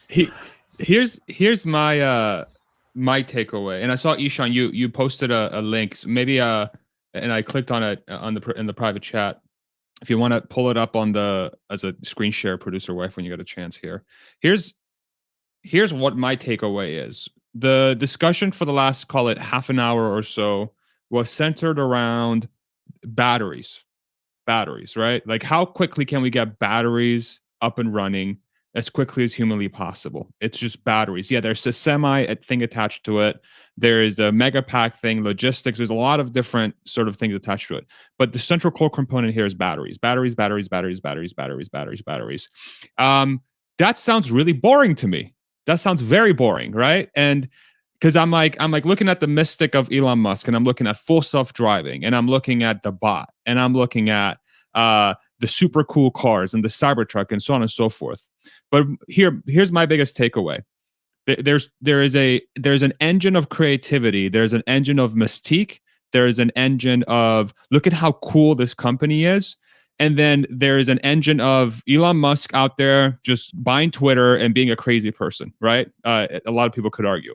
Here's my my takeaway, and I saw Ishan, you posted a link, so maybe and I clicked on it in the private chat. If you want to pull it up on as a screen share, producer wife, when you get a chance here. Here's what my takeaway is. The discussion for the last, call it half an hour or so, was centered around batteries, right? Like, how quickly can we get batteries up and running as quickly as humanly possible? It's just batteries. Yeah, there's a semi thing attached to it. There is the mega pack thing, logistics. There's a lot of different sort of things attached to it. But the central core component here is batteries. That sounds really boring to me. That sounds very boring, right? And because I'm like looking at the mystic of Elon Musk, and I'm looking at full self-driving, and I'm looking at the bot, and I'm looking at the super cool cars and the Cybertruck and so on and so forth. But here's my biggest takeaway. There's an engine of creativity. There's an engine of mystique. There's an engine of, look at how cool this company is. And then there's an engine of Elon Musk out there just buying Twitter and being a crazy person, right? A lot of people could argue.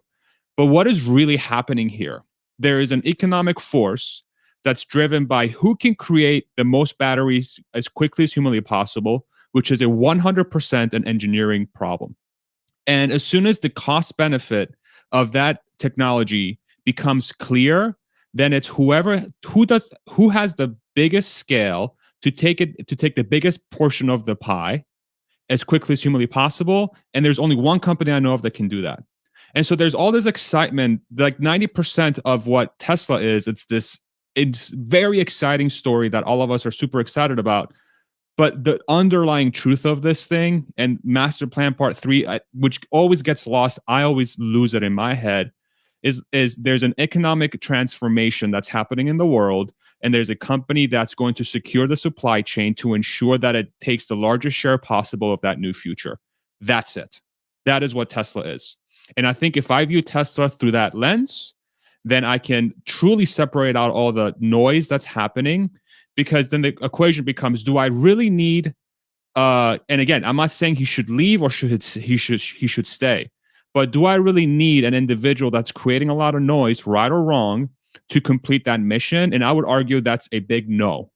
But what is really happening here? There is an economic force that's driven by who can create the most batteries as quickly as humanly possible, which is a 100% an engineering problem. And as soon as the cost benefit of that technology becomes clear, then it's who has the biggest scale to take the biggest portion of the pie as quickly as humanly possible. And there's only one company I know of that can do that. And so there's all this excitement, like 90% of what Tesla is, it's very exciting story that all of us are super excited about. But the underlying truth of this thing, and Master Plan Part 3, which always gets lost, I always lose it in my head, is there's an economic transformation that's happening in the world, and there's a company that's going to secure the supply chain to ensure that it takes the largest share possible of that new future. That's it. That is what Tesla is. And I think if I view Tesla through that lens, then I can truly separate out all the noise that's happening, because then the equation becomes, do I really need, and again, I'm not saying he should leave or he should stay, but do I really need an individual that's creating a lot of noise, right or wrong, to complete that mission? And I would argue that's a big no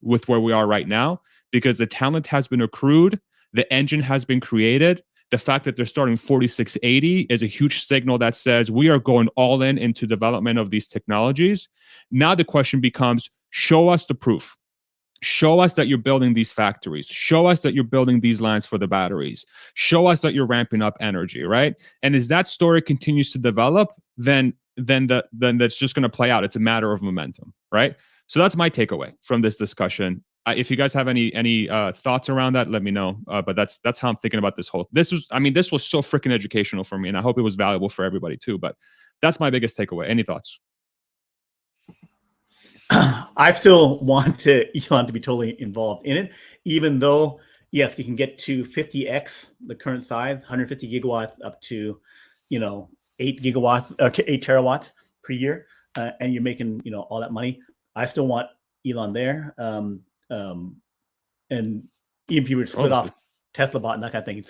with where we are right now, because the talent has been accrued, the engine has been created. The fact that they're starting 4680 is a huge signal that says we are going all in into development of these technologies. Now the question becomes, show us the proof. Show us that you're building these factories. Show us that you're building these lines for the batteries. Show us that you're ramping up energy, right? And as that story continues to develop, then that's just going to play out. It's a matter of momentum, right? So that's my takeaway from this discussion. If you guys have any thoughts around that, let me know. But that's how I'm thinking about this whole. This was so freaking educational for me, and I hope it was valuable for everybody too. But that's my biggest takeaway. Any thoughts? I still want Elon to be totally involved in it, even though, yes, you can get to 50x the current size, 150 gigawatts up to, 8 gigawatts, 8 terawatts per year, and you're making, all that money. I still want Elon there. And even if you were to split off Tesla bot and that kind of thing.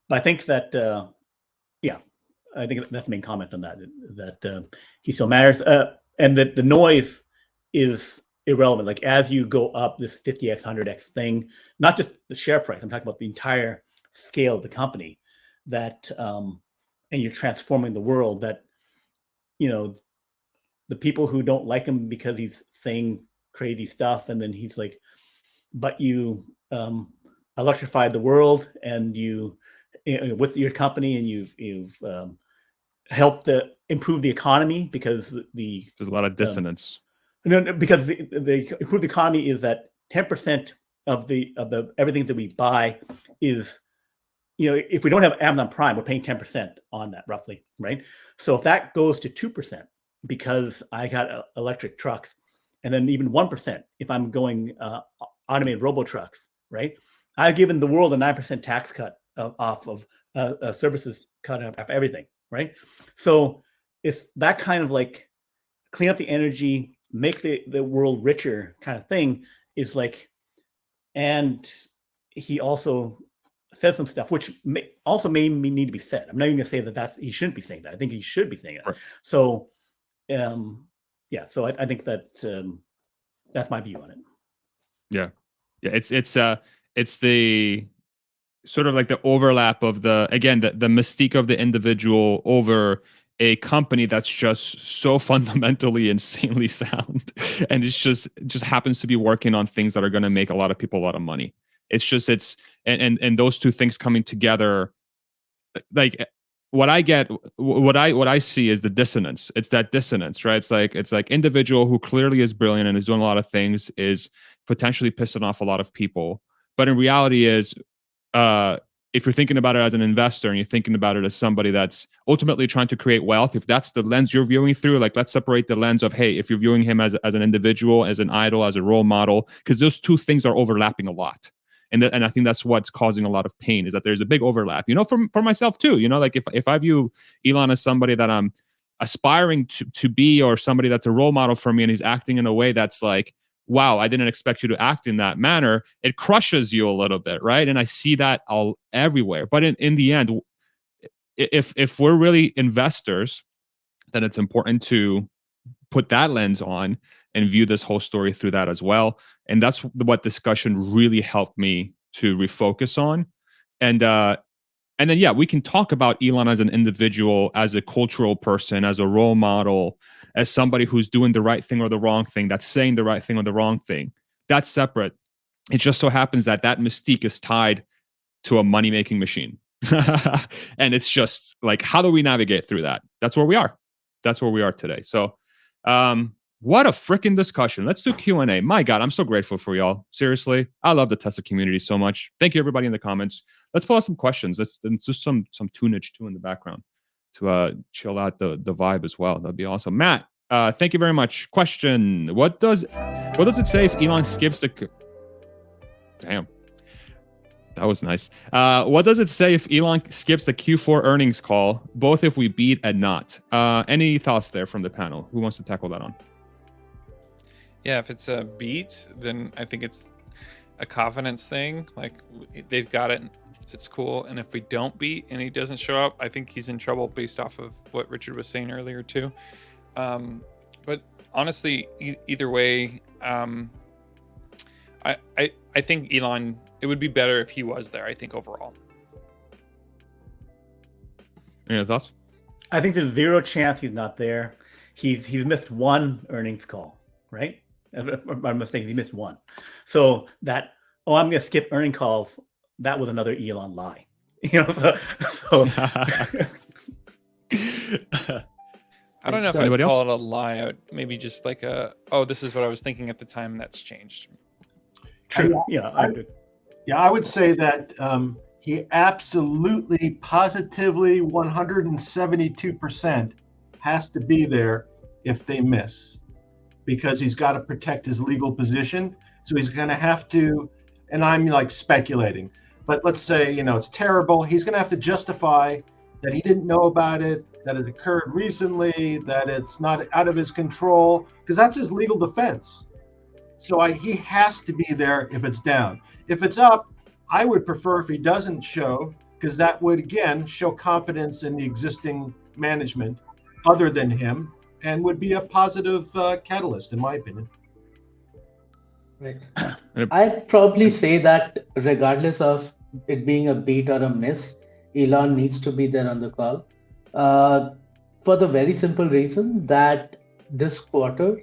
But I think that, I think that's the main comment on that he still matters. And that the noise is irrelevant. Like, as you go up this 50x, 100x thing, not just the share price, I'm talking about the entire scale of the company, that, and you're transforming the world, that, the people who don't like him because he's saying crazy stuff, and then he's like, but you electrified the world, and you with your company, and you've helped improve the economy, because there's a lot of dissonance. Because the improve the economy is that 10% of the everything that we buy is, if we don't have Amazon Prime, we're paying 10% on that, roughly, right? So if that goes to 2%, because I got electric trucks, and then even 1% if I'm going automated robo trucks, right? I've given the world a 9% tax cut off of services cut off everything, right? So it's that kind of like clean up the energy, make the world richer kind of thing is like, and he also said some stuff, which may need to be said. I'm not even going to say that he shouldn't be saying that. I think he should be saying that. Right. So, so I think that that's my view on it. Yeah. It's the sort of like the overlap of the mystique of the individual over a company that's just so fundamentally insanely sound, and it just happens to be working on things that are going to make a lot of people a lot of money. And those two things coming together, like what I see is the dissonance. It's that dissonance, right? It's like individual who clearly is brilliant and is doing a lot of things is potentially pissing off a lot of people, but in reality is if you're thinking about it as an investor and you're thinking about it as somebody that's ultimately trying to create wealth, if that's the lens you're viewing through, like let's separate the lens of, hey, if you're viewing him as an individual, as an idol, as a role model, because those two things are overlapping a lot. And I think that's what's causing a lot of pain, is that there's a big overlap, for myself too, like if I view Elon as somebody that I'm aspiring to be, or somebody that's a role model for me, and he's acting in a way that's like, wow, I didn't expect you to act in that manner, it crushes you a little bit, right? And I see that all everywhere. But in the end, if we're really investors, then it's important to put that lens on and view this whole story through that as well. And that's what discussion really helped me to refocus on. And then, yeah, we can talk about Elon as an individual, as a cultural person, as a role model, as somebody who's doing the right thing or the wrong thing, that's saying the right thing or the wrong thing. That's separate. It just so happens that mystique is tied to a money-making machine. And it's just like, how do we navigate through that? That's where we are. That's where we are today. So what a freaking discussion. Let's do Q&A. My God, I'm so grateful for y'all. Seriously, I love the Tesla community so much. Thank you, everybody in the comments. Let's pull out some questions. Let's just some tunage too in the background to chill out the vibe as well. That'd be awesome. Matt, thank you very much. Question: What does it say if Elon skips the? Damn, that was nice. What does it say if Elon skips the Q4 earnings call? Both if we beat and not. Any thoughts there from the panel? Who wants to tackle that on? Yeah, if it's a beat, then I think it's a confidence thing. Like they've got it. It's cool. And if we don't beat and he doesn't show up, I think he's in trouble based off of what Richard was saying earlier too. But honestly, either way, I think Elon, it would be better if he was there, I think overall. Any thoughts? I think there's zero chance he's not there. He's missed one earnings call, right? I'm mistaken. He missed one. So that, I'm going to skip earnings calls. That was another Elon lie. So I don't know if I'd call it a lie. Maybe just like this is what I was thinking at the time, and that's changed. True. I would say that he absolutely, positively, 172% has to be there if they miss, because he's got to protect his legal position. So he's going to have to, and I'm like speculating, but let's say, it's terrible. He's going to have to justify that he didn't know about it, that it occurred recently, that it's not out of his control, because that's his legal defense. So he has to be there if it's down. If it's up, I would prefer if he doesn't show, because that would, again, show confidence in the existing management other than him, and would be a positive catalyst, in my opinion. Right. I'd probably say that regardless of it being a beat or a miss, Elon needs to be there on the call. For the very simple reason that this quarter,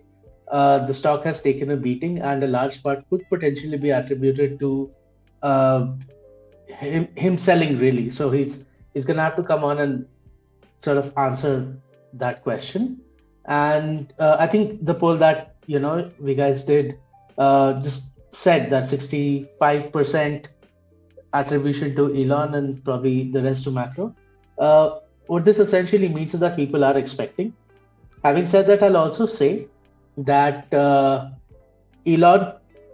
the stock has taken a beating, and a large part could potentially be attributed to him selling, really. So he's going to have to come on and sort of answer that question. And I think the poll that we guys did just said that 65% attribution to Elon and probably the rest to macro. What this essentially means is that people are expecting. Having said that, I'll also say that Elon,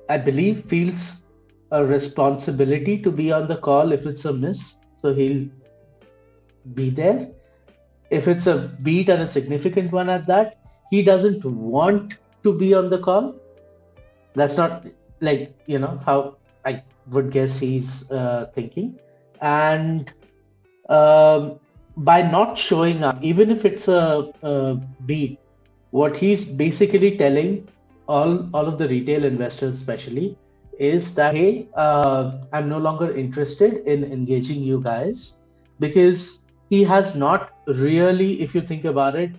I believe, feels a responsibility to be on the call if it's a miss. So he'll be there. If it's a beat and a significant one at that, he doesn't want to be on the call. That's not how I would guess he's thinking. And by not showing up, even if it's a beat, what he's basically telling all of the retail investors, especially, is that, hey, I'm no longer interested in engaging you guys, because he has not really, if you think about it,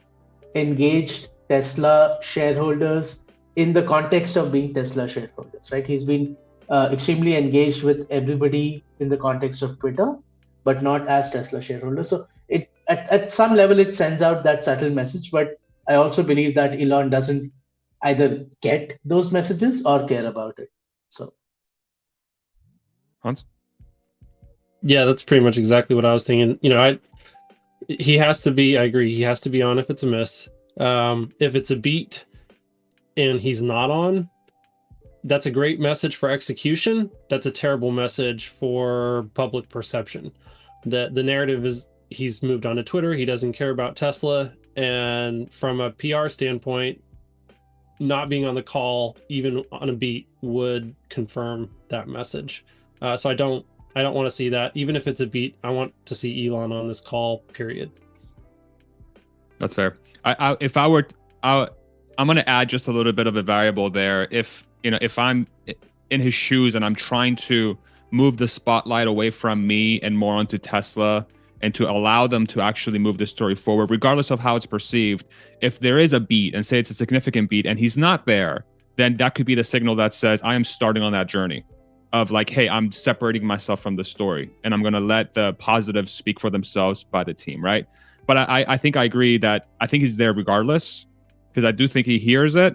engaged Tesla shareholders in the context of being Tesla shareholders, right? He's been extremely engaged with everybody in the context of Twitter, but not as Tesla shareholders. So it at some level it sends out that subtle message, but I also believe that Elon doesn't either get those messages or care about it. So Hans? Yeah, that's pretty much exactly what I was thinking. He has to be, I agree, he has to be on if it's a miss. If it's a beat and he's not on, that's a great message for execution. That's a terrible message for public perception. The narrative is he's moved on to Twitter, he doesn't care about Tesla, and from a PR standpoint, not being on the call, even on a beat, would confirm that message. So I don't want to see that. Even if it's a beat, I want to see Elon on this call, period. That's fair. I'm going to add just a little bit of a variable there. If I'm in his shoes and I'm trying to move the spotlight away from me and more onto Tesla, and to allow them to actually move the story forward, regardless of how it's perceived, if there is a beat, and say it's a significant beat, and he's not there, then that could be the signal that says, I am starting on that journey of like, hey, I'm separating myself from the story, and I'm going to let the positives speak for themselves by the team, right? But I think I agree that I think he's there regardless, because I do think he hears it,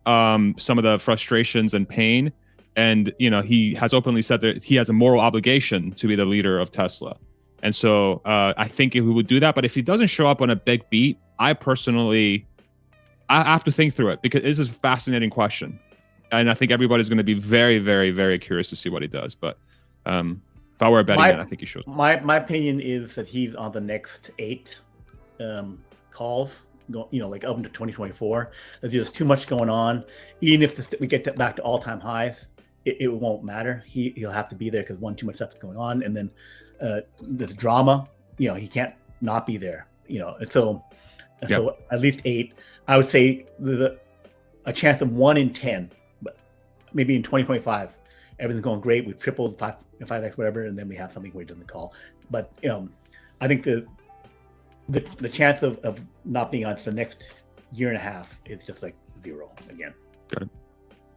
some of the frustrations and pain, and he has openly said that he has a moral obligation to be the leader of Tesla. And so I think he would do that. But if he doesn't show up on a big beat, I have to think through it, because this is a fascinating question. And I think everybody's going to be very, very, very curious to see what he does. But if I were a betting man, I think he should. My opinion is that he's on the next 8 calls, like up into 2024. There's too much going on. Even if we get back to all-time highs, it won't matter. He'll have to be there because too much stuff is going on. And then this drama, he can't not be there, and so at least 8. I would say a chance of 1 in 10, but maybe in 2025 everything's going great, we've tripled 5x whatever, and then we have something where he doesn't call. But I think the chance of not being on for the next year and a half is just like 0 again. Got it.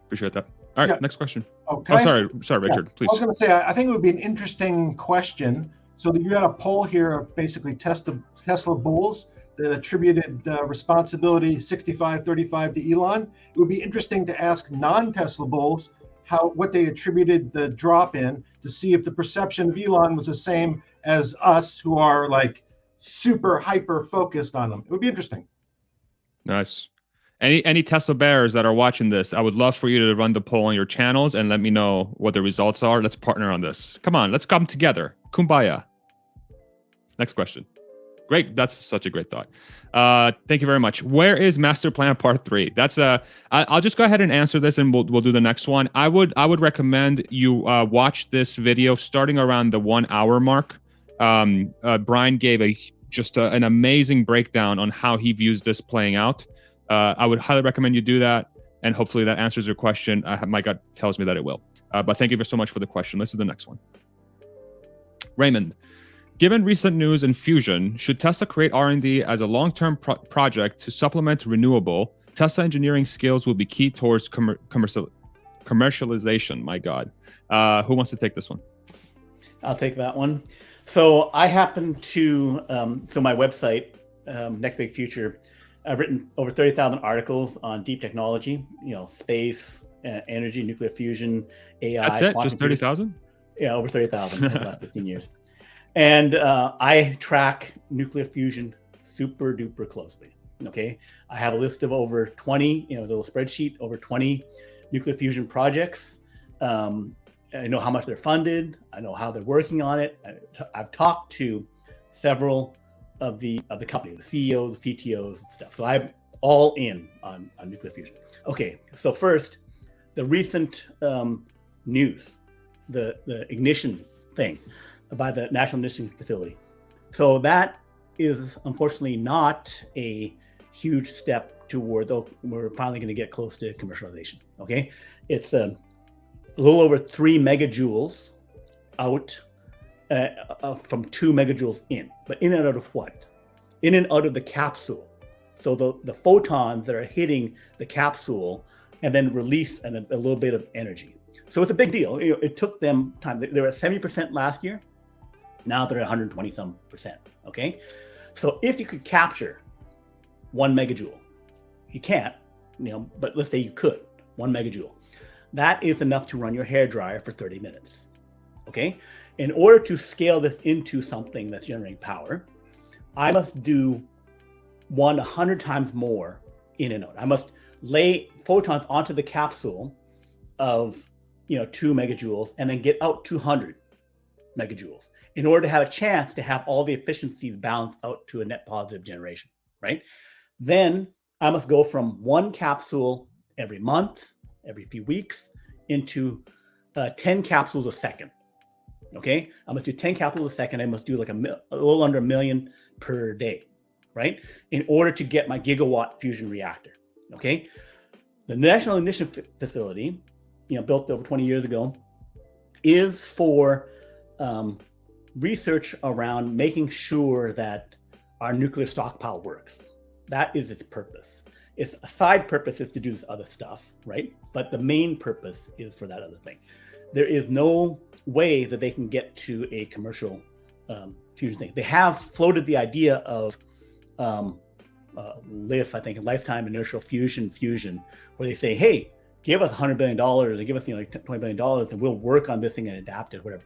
Appreciate that. All right, next question. Sorry, Richard, please. I was going to say, I think it would be an interesting question. So that you had a poll here of basically Tesla bulls that attributed responsibility 65-35 to Elon. It would be interesting to ask non-Tesla bulls what they attributed the drop in, to see if the perception of Elon was the same as us, who are like super hyper focused on them. It would be interesting. Nice. Any Tesla bears that are watching this, I would love for you to run the poll on your channels and let me know what the results are. Let's partner on this. Come on, let's come together. Kumbaya. Next question. Great. That's such a great thought. Thank you very much. Where is Master Plan Part 3? That's I'll just go ahead and answer this, and we'll do the next one. I would recommend you watch this video starting around the 1 hour mark. Brian gave an amazing breakdown on how he views this playing out. I would highly recommend you do that, and hopefully that answers your question. My gut tells me that it will. But thank you so much for the question. Let's do the next one. Raymond, given recent news in fusion, should Tesla create R&D as a long-term project to supplement renewable? Tesla engineering skills will be key towards commercialization. My God. Who wants to take this one? I'll take that one. So I happen to, my website, Next Big Future, I've written over 30,000 articles on deep technology, space, energy, nuclear fusion, AI. That's it? Just 30,000? Yeah, over 30,000 in the last 15 years. And I track nuclear fusion super duper closely. Okay. I have a list of over 20, the little spreadsheet, over 20 nuclear fusion projects. I know how much they're funded. I know how they're working on it. I've talked to several of the company, the CEOs, CTOs, and stuff. So I'm all in on nuclear fusion. Okay, so first, the recent news, the ignition thing. by the National Enrichment Facility. So that is unfortunately not a huge step toward, though we're finally going to get close to commercialization. Okay, it's a little over 3 megajoules out from 2 megajoules in, but in and out of what? In and out of the capsule. So the photons that are hitting the capsule and then release a little bit of energy. So it's a big deal. It took them time. They were at 70% last year. Now they're at 120 some percent. Okay, so if you could capture 1 megajoule, you can't, but let's say you could 1 megajoule. That is enough to run your hair dryer for 30 minutes. Okay, in order to scale this into something that's generating power, I must do 100 times more in and out. I must lay photons onto the capsule of 2 megajoules and then get out 200 megajoules in order to have a chance to have all the efficiencies balanced out to a net positive generation, right? Then I must go from 1 capsule every month, every few weeks, into 10 capsules a second. Okay, I must do 10 capsules a second. I must do like a little under 1 million per day, right? In order to get my gigawatt fusion reactor. Okay, the National Enrichment Facility, built over 20 years ago, is for research around making sure that our nuclear stockpile works. That is its purpose. Its side purpose is to do this other stuff, right? But the main purpose is for that other thing. There is no way that they can get to a commercial fusion thing. They have floated the idea of LIF, I think, lifetime inertial fusion, where they say, hey, give us $100 billion or give us $20 billion and we'll work on this thing and adapt it, whatever.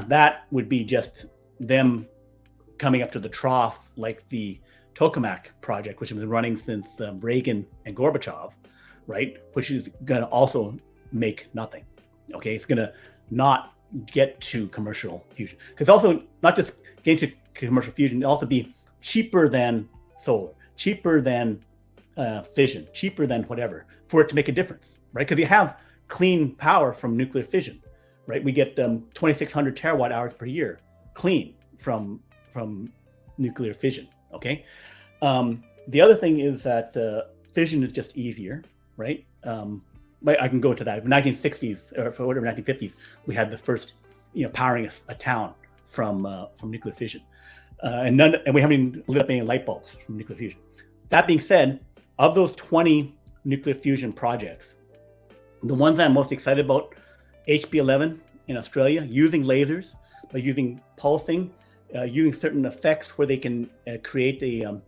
That would be just them coming up to the trough, like the Tokamak project, which has been running since Reagan and Gorbachev, right? Which is going to also make nothing. Okay, it's going to not get to commercial fusion, because also not just getting to commercial fusion, it'll also be cheaper than solar, cheaper than fission, cheaper than whatever, for it to make a difference, right? Because you have clean power from nuclear fission, right? We get 2,600 terawatt hours per year clean from nuclear fission. Okay. The other thing is that fission is just easier, right? I can go into that. In the 1960s or for whatever 1950s, we had the first, powering a town from nuclear fission, and we haven't even lit up any light bulbs from nuclear fusion. That being said, of those 20 nuclear fusion projects, the ones I'm most excited about, HB11 in Australia, using lasers, by using pulsing, using certain effects where they can create a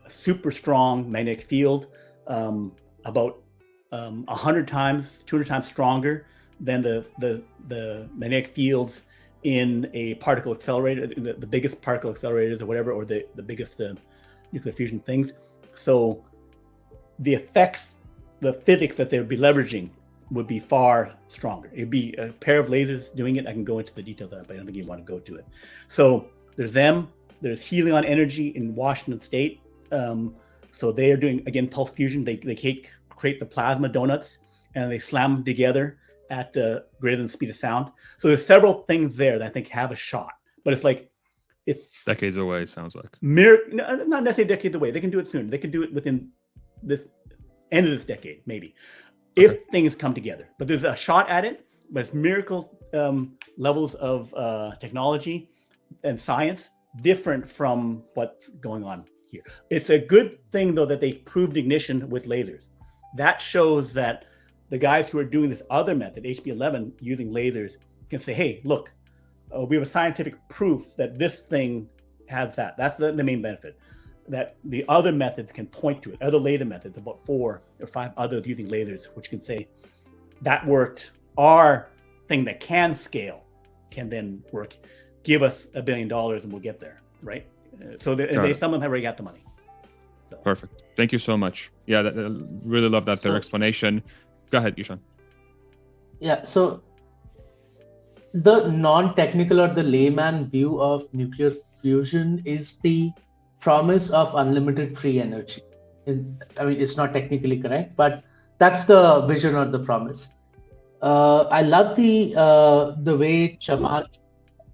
super strong magnetic field, about 100 times, 200 times stronger than the magnetic fields in a particle accelerator, the biggest particle accelerators or whatever, or the biggest nuclear fusion things. So the effects, the physics that they would be leveraging would be far stronger. It'd be a pair of lasers doing it. I can go into the details of that, but I don't think you want to go to it. So there's them. There's Helion Energy in Washington State. So they are doing, again, pulse fusion. They create the plasma donuts and they slam them together at greater than the speed of sound. So there's several things there that I think have a shot, but it's decades away. Sounds like not necessarily decades away. They can do it sooner. They can do it within the end of this decade, maybe, if things come together. But there's a shot at it. But it's miracle levels of technology and science different from what's going on here. It's a good thing though that they proved ignition with lasers. That shows that the guys who are doing this other method, HB11, using lasers, can say, hey, look, we have a scientific proof that this thing has that. That's the main benefit. That the other methods can point to it. Other laser methods, about 4 or 5 others using lasers, which can say that worked. Our thing that can scale can then work. Give us $1 billion and we'll get there, right? So some of them have already got the money. So. Perfect. Thank you so much. Yeah, really love that their explanation. Go ahead, Ishan. Yeah, so the non-technical or the layman view of nuclear fusion is the promise of unlimited free energy. I mean, it's not technically correct, but that's the vision or the promise. I love the way Chamath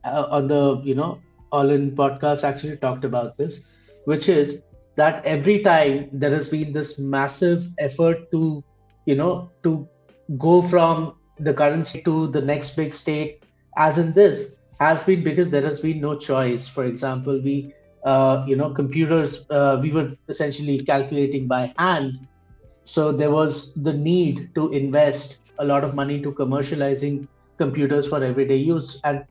on the All In podcast actually talked about this, which is that every time there has been this massive effort to to go from the current state to the next big state, as in this has been because there has been no choice. For example, we computers, we were essentially calculating by hand, so there was the need to invest a lot of money to commercializing computers for everyday use, and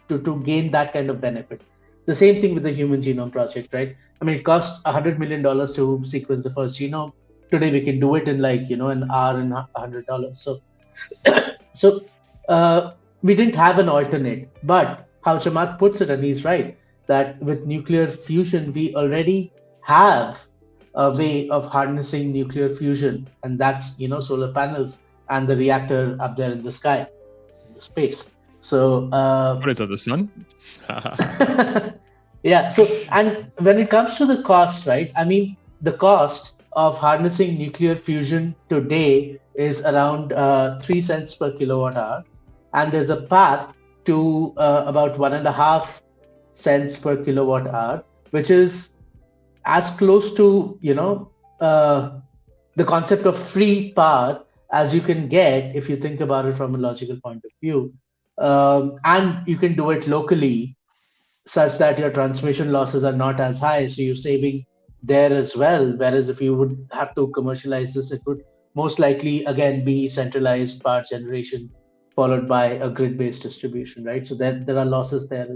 to gain that kind of benefit. The same thing with the Human Genome Project, right? I mean, it cost $100 million to sequence the first genome. Today we can do it in like an hour and $100. So we didn't have an alternate. But how Chamath puts it, and he's right, that with nuclear fusion we already have a way of harnessing nuclear fusion, and that's solar panels and the reactor up there in the sky, in the space. So what is that, the sun? yeah. So, and when it comes to the cost, right? I mean, the cost of harnessing nuclear fusion today is around 3 cents per kilowatt hour, and there's a path to about 1.5 cents per kilowatt hour, which is as close to the concept of free power as you can get if you think about it from a logical point of view. And you can do it locally such that your transmission losses are not as high, so you're saving there as well. Whereas if you would have to commercialize this, it would most likely again be centralized power generation followed by a grid-based distribution, right? So there are losses there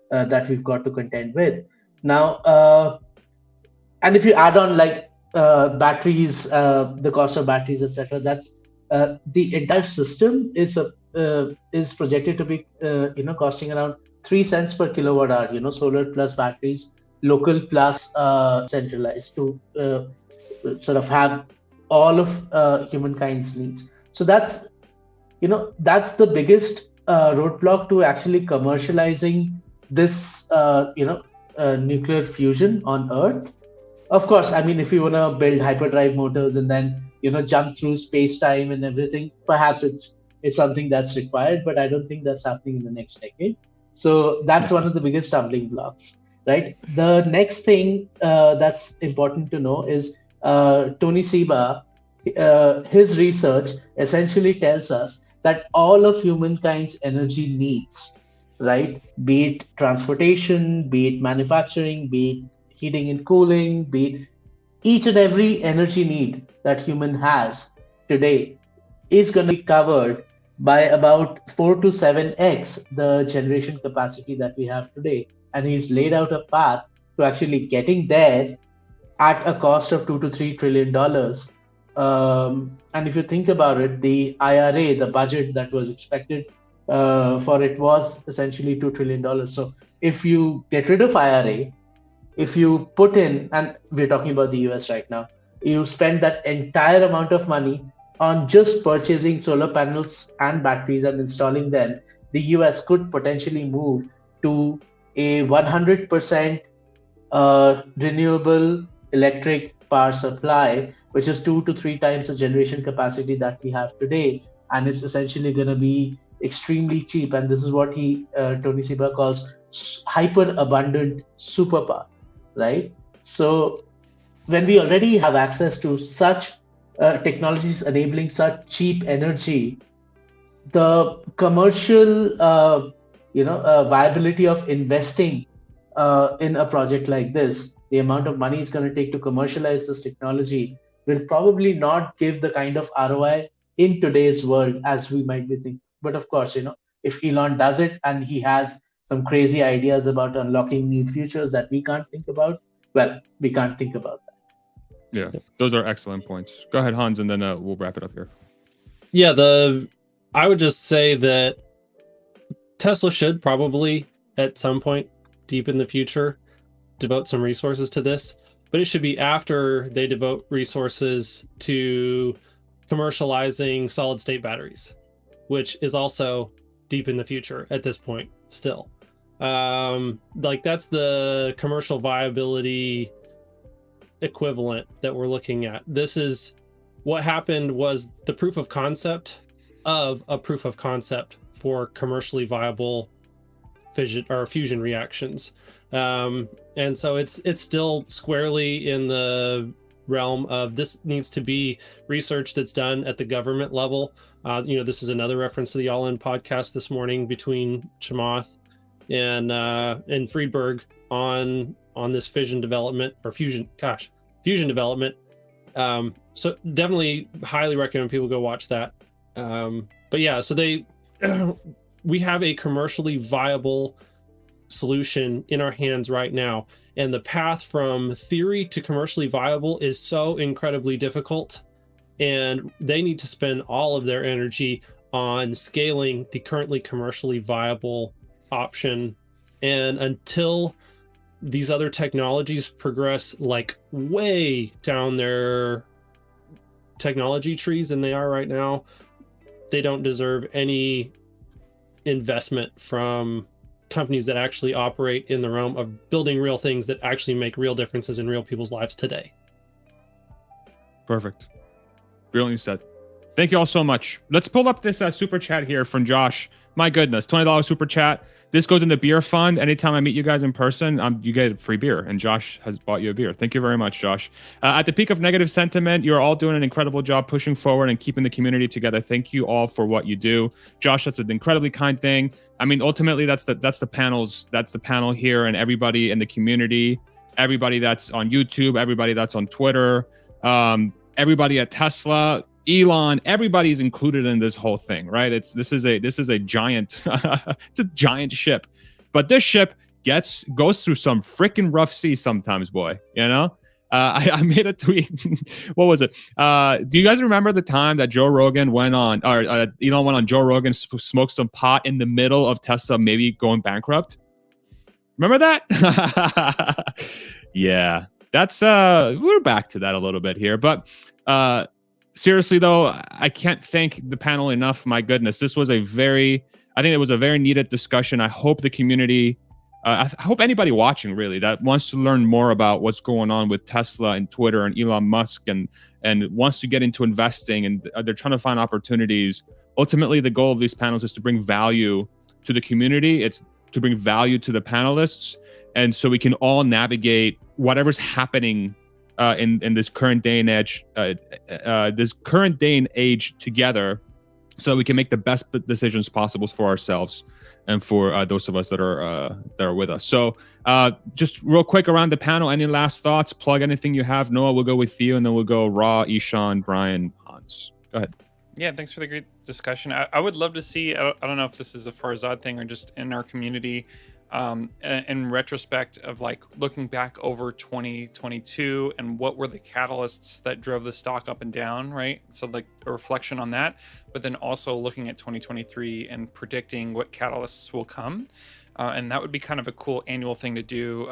that we've got to contend with. Now, and if you add on like batteries, the cost of batteries, etc., that's the entire system is projected to be costing around 3 cents per kilowatt hour. Solar plus batteries, local plus centralized, to sort of have all of humankind's needs. So that's the biggest roadblock to actually commercializing this nuclear fusion on Earth. Of course, I mean, if you want to build hyperdrive motors and then jump through space-time and everything, perhaps it's something that's required, but I don't think that's happening in the next decade. So that's one of the biggest stumbling blocks, right? The next thing that's important to know is Tony Seba, his research essentially tells us that all of humankind's energy needs, right, be it transportation, be it manufacturing, be it heating and cooling, be it each and every energy need that human has today, is going to be covered by about 4 to 7x the generation capacity that we have today. And he's laid out a path to actually getting there at a cost of $2 to $3 trillion. And if you think about it, the IRA, the budget that was expected for it was essentially $2 trillion. So if you get rid of IRA, if you put in, and we're talking about the US right now, you spend that entire amount of money on just purchasing solar panels and batteries and installing them, the US could potentially move to a 100% renewable electric power supply, which is 2 to 3 times the generation capacity that we have today. And it's essentially going to be extremely cheap. And this is what Tony Seba calls hyper abundant superpower, right? So when we already have access to such technologies enabling such cheap energy, the commercial viability of investing in a project like this, the amount of money it's going to take to commercialize this technology, will probably not give the kind of ROI in today's world as we might be thinking. But of course, if Elon does it and he has some crazy ideas about unlocking new futures that we can't think about, well, we can't think about that. Yeah, those are excellent points. Go ahead, Hans, and then we'll wrap it up here. Yeah, I would just say that Tesla should probably, at some point deep in the future, devote some resources to this, but it should be after they devote resources to commercializing solid state batteries, which is also deep in the future at this point still. Like that's the commercial viability equivalent that we're looking at. This is what happened was the proof of concept of a proof of concept for commercially viable fission or fusion reactions. And so it's still squarely in the realm of this needs to be research that's done at the government level. This is another reference to the All In podcast this morning between Chamath and Friedberg on this fission development or fusion development. So definitely highly recommend people go watch that. But yeah, so we have a commercially viable solution in our hands right now, and the path from theory to commercially viable is so incredibly difficult, and they need to spend all of their energy on scaling the currently commercially viable option. And until these other technologies progress like way down their technology trees than they are right now, they don't deserve any investment from companies that actually operate in the realm of building real things that actually make real differences in real people's lives today. Perfect. Brilliantly said. Thank you all so much. Let's pull up this super chat here from Josh. My goodness, $20 super chat. This goes in the beer fund. Anytime I meet you guys in person, you get free beer, and Josh has bought you a beer. Thank you very much, Josh. At the peak of negative sentiment, you're all doing an incredible job pushing forward and keeping the community together. Thank you all for what you do. Josh, that's an incredibly kind thing. I mean, ultimately, that's the panel here, and everybody in the community, everybody that's on YouTube, everybody that's on Twitter, everybody at Tesla, Elon, everybody's included in this whole thing, right? This is a giant it's a giant ship, but this ship goes through some freaking rough seas sometimes, boy. I made a tweet. What was it? Do you guys remember the time that Joe Rogan went on, or Elon went on Joe Rogan, smoked some pot in the middle of Tesla maybe going bankrupt? Remember that? Yeah, that's we're back to that a little bit here, but seriously though, I can't thank the panel enough. My goodness, I think it was a very needed discussion. I hope the community, I hope anybody watching really that wants to learn more about what's going on with Tesla and Twitter and Elon Musk and wants to get into investing, and they're trying to find opportunities. Ultimately, the goal of these panels is to bring value to the community. It's to bring value to the panelists, and so we can all navigate whatever's happening in this current day and age, together, so that we can make the best decisions possible for ourselves and for those of us that are with us. So just real quick around the panel, any last thoughts? Plug anything you have. Noah, we'll go with you, and then we'll go Ra, Ishan, Brian, Hans. Go ahead. Yeah, thanks for the great discussion. I would love to see, I don't know if this is a Farzad thing or just in our community, in retrospect of like looking back over 2022 and what were the catalysts that drove the stock up and down, right? So like a reflection on that, but then also looking at 2023 and predicting what catalysts will come. And that would be kind of a cool annual thing to do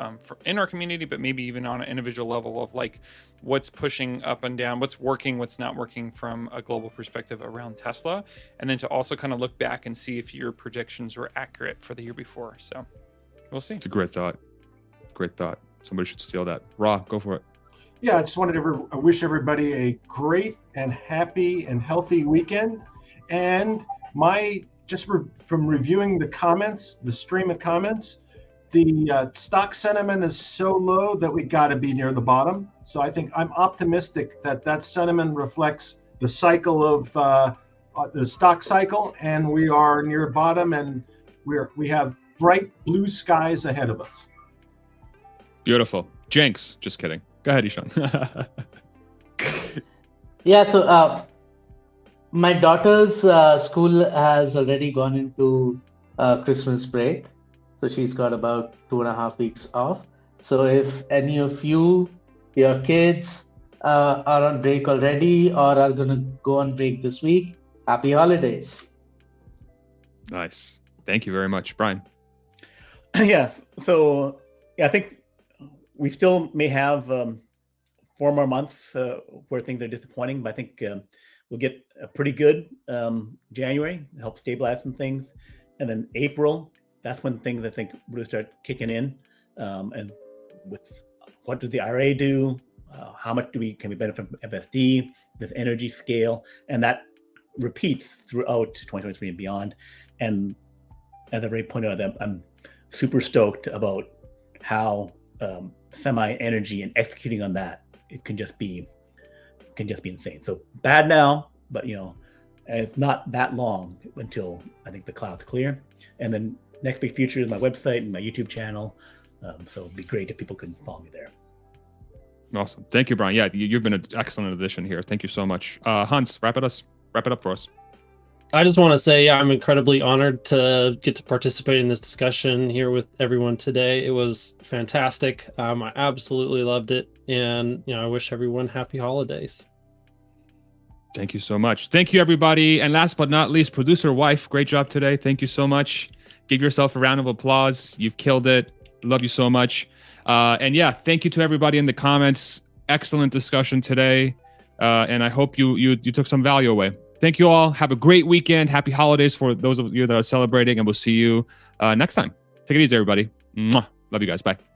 in our community, but maybe even on an individual level of like what's pushing up and down, what's working, what's not working from a global perspective around Tesla. And then to also kind of look back and see if your predictions were accurate for the year before. So we'll see. It's a great thought. Great thought. Somebody should steal that. Ra, go for it. Yeah, I just wanted to wish everybody a great and happy and healthy weekend. And from reviewing the comments, the stream of comments, the stock sentiment is so low that we got to be near the bottom. So I think I'm optimistic that sentiment reflects the cycle of the stock cycle, and we are near bottom, and we have bright blue skies ahead of us. Beautiful. Jinx, just kidding. Go ahead, Ishan. Yeah, so my daughter's school has already gone into Christmas break. So she's got about 2.5 weeks off. So if any of your kids are on break already or are going to go on break this week, happy holidays. Nice. Thank you very much. Brian. Yes. So I think we still may have 4 more months where things are disappointing, but I think we'll get a pretty good January, help stabilize some things. And then April, that's when things I think really start kicking in. And with what does the IRA do? How much can we benefit from FSD, this energy scale? And that repeats throughout 2023 and beyond. And as I've already pointed out, I'm super stoked about how semi energy and executing on that, it can just be insane. So bad now, but it's not that long until I think the cloud's clear. And then next big future is my website and my YouTube channel. So it'd be great if people could follow me there. Awesome. Thank you, Brian. Yeah, you've been an excellent addition here. Thank you so much. Hans, wrap it up for us. I just want to say, I'm incredibly honored to get to participate in this discussion here with everyone today. It was fantastic. I absolutely loved it. And, I wish everyone happy holidays. Thank you so much. Thank you, everybody. And last but not least, producer wife, great job today. Thank you so much. Give yourself a round of applause. You've killed it. Love you so much. And yeah, thank you to everybody in the comments. Excellent discussion today. And I hope you took some value away. Thank you all. Have a great weekend. Happy holidays for those of you that are celebrating, and we'll see you next time. Take it easy, everybody. Mwah. Love you guys. Bye.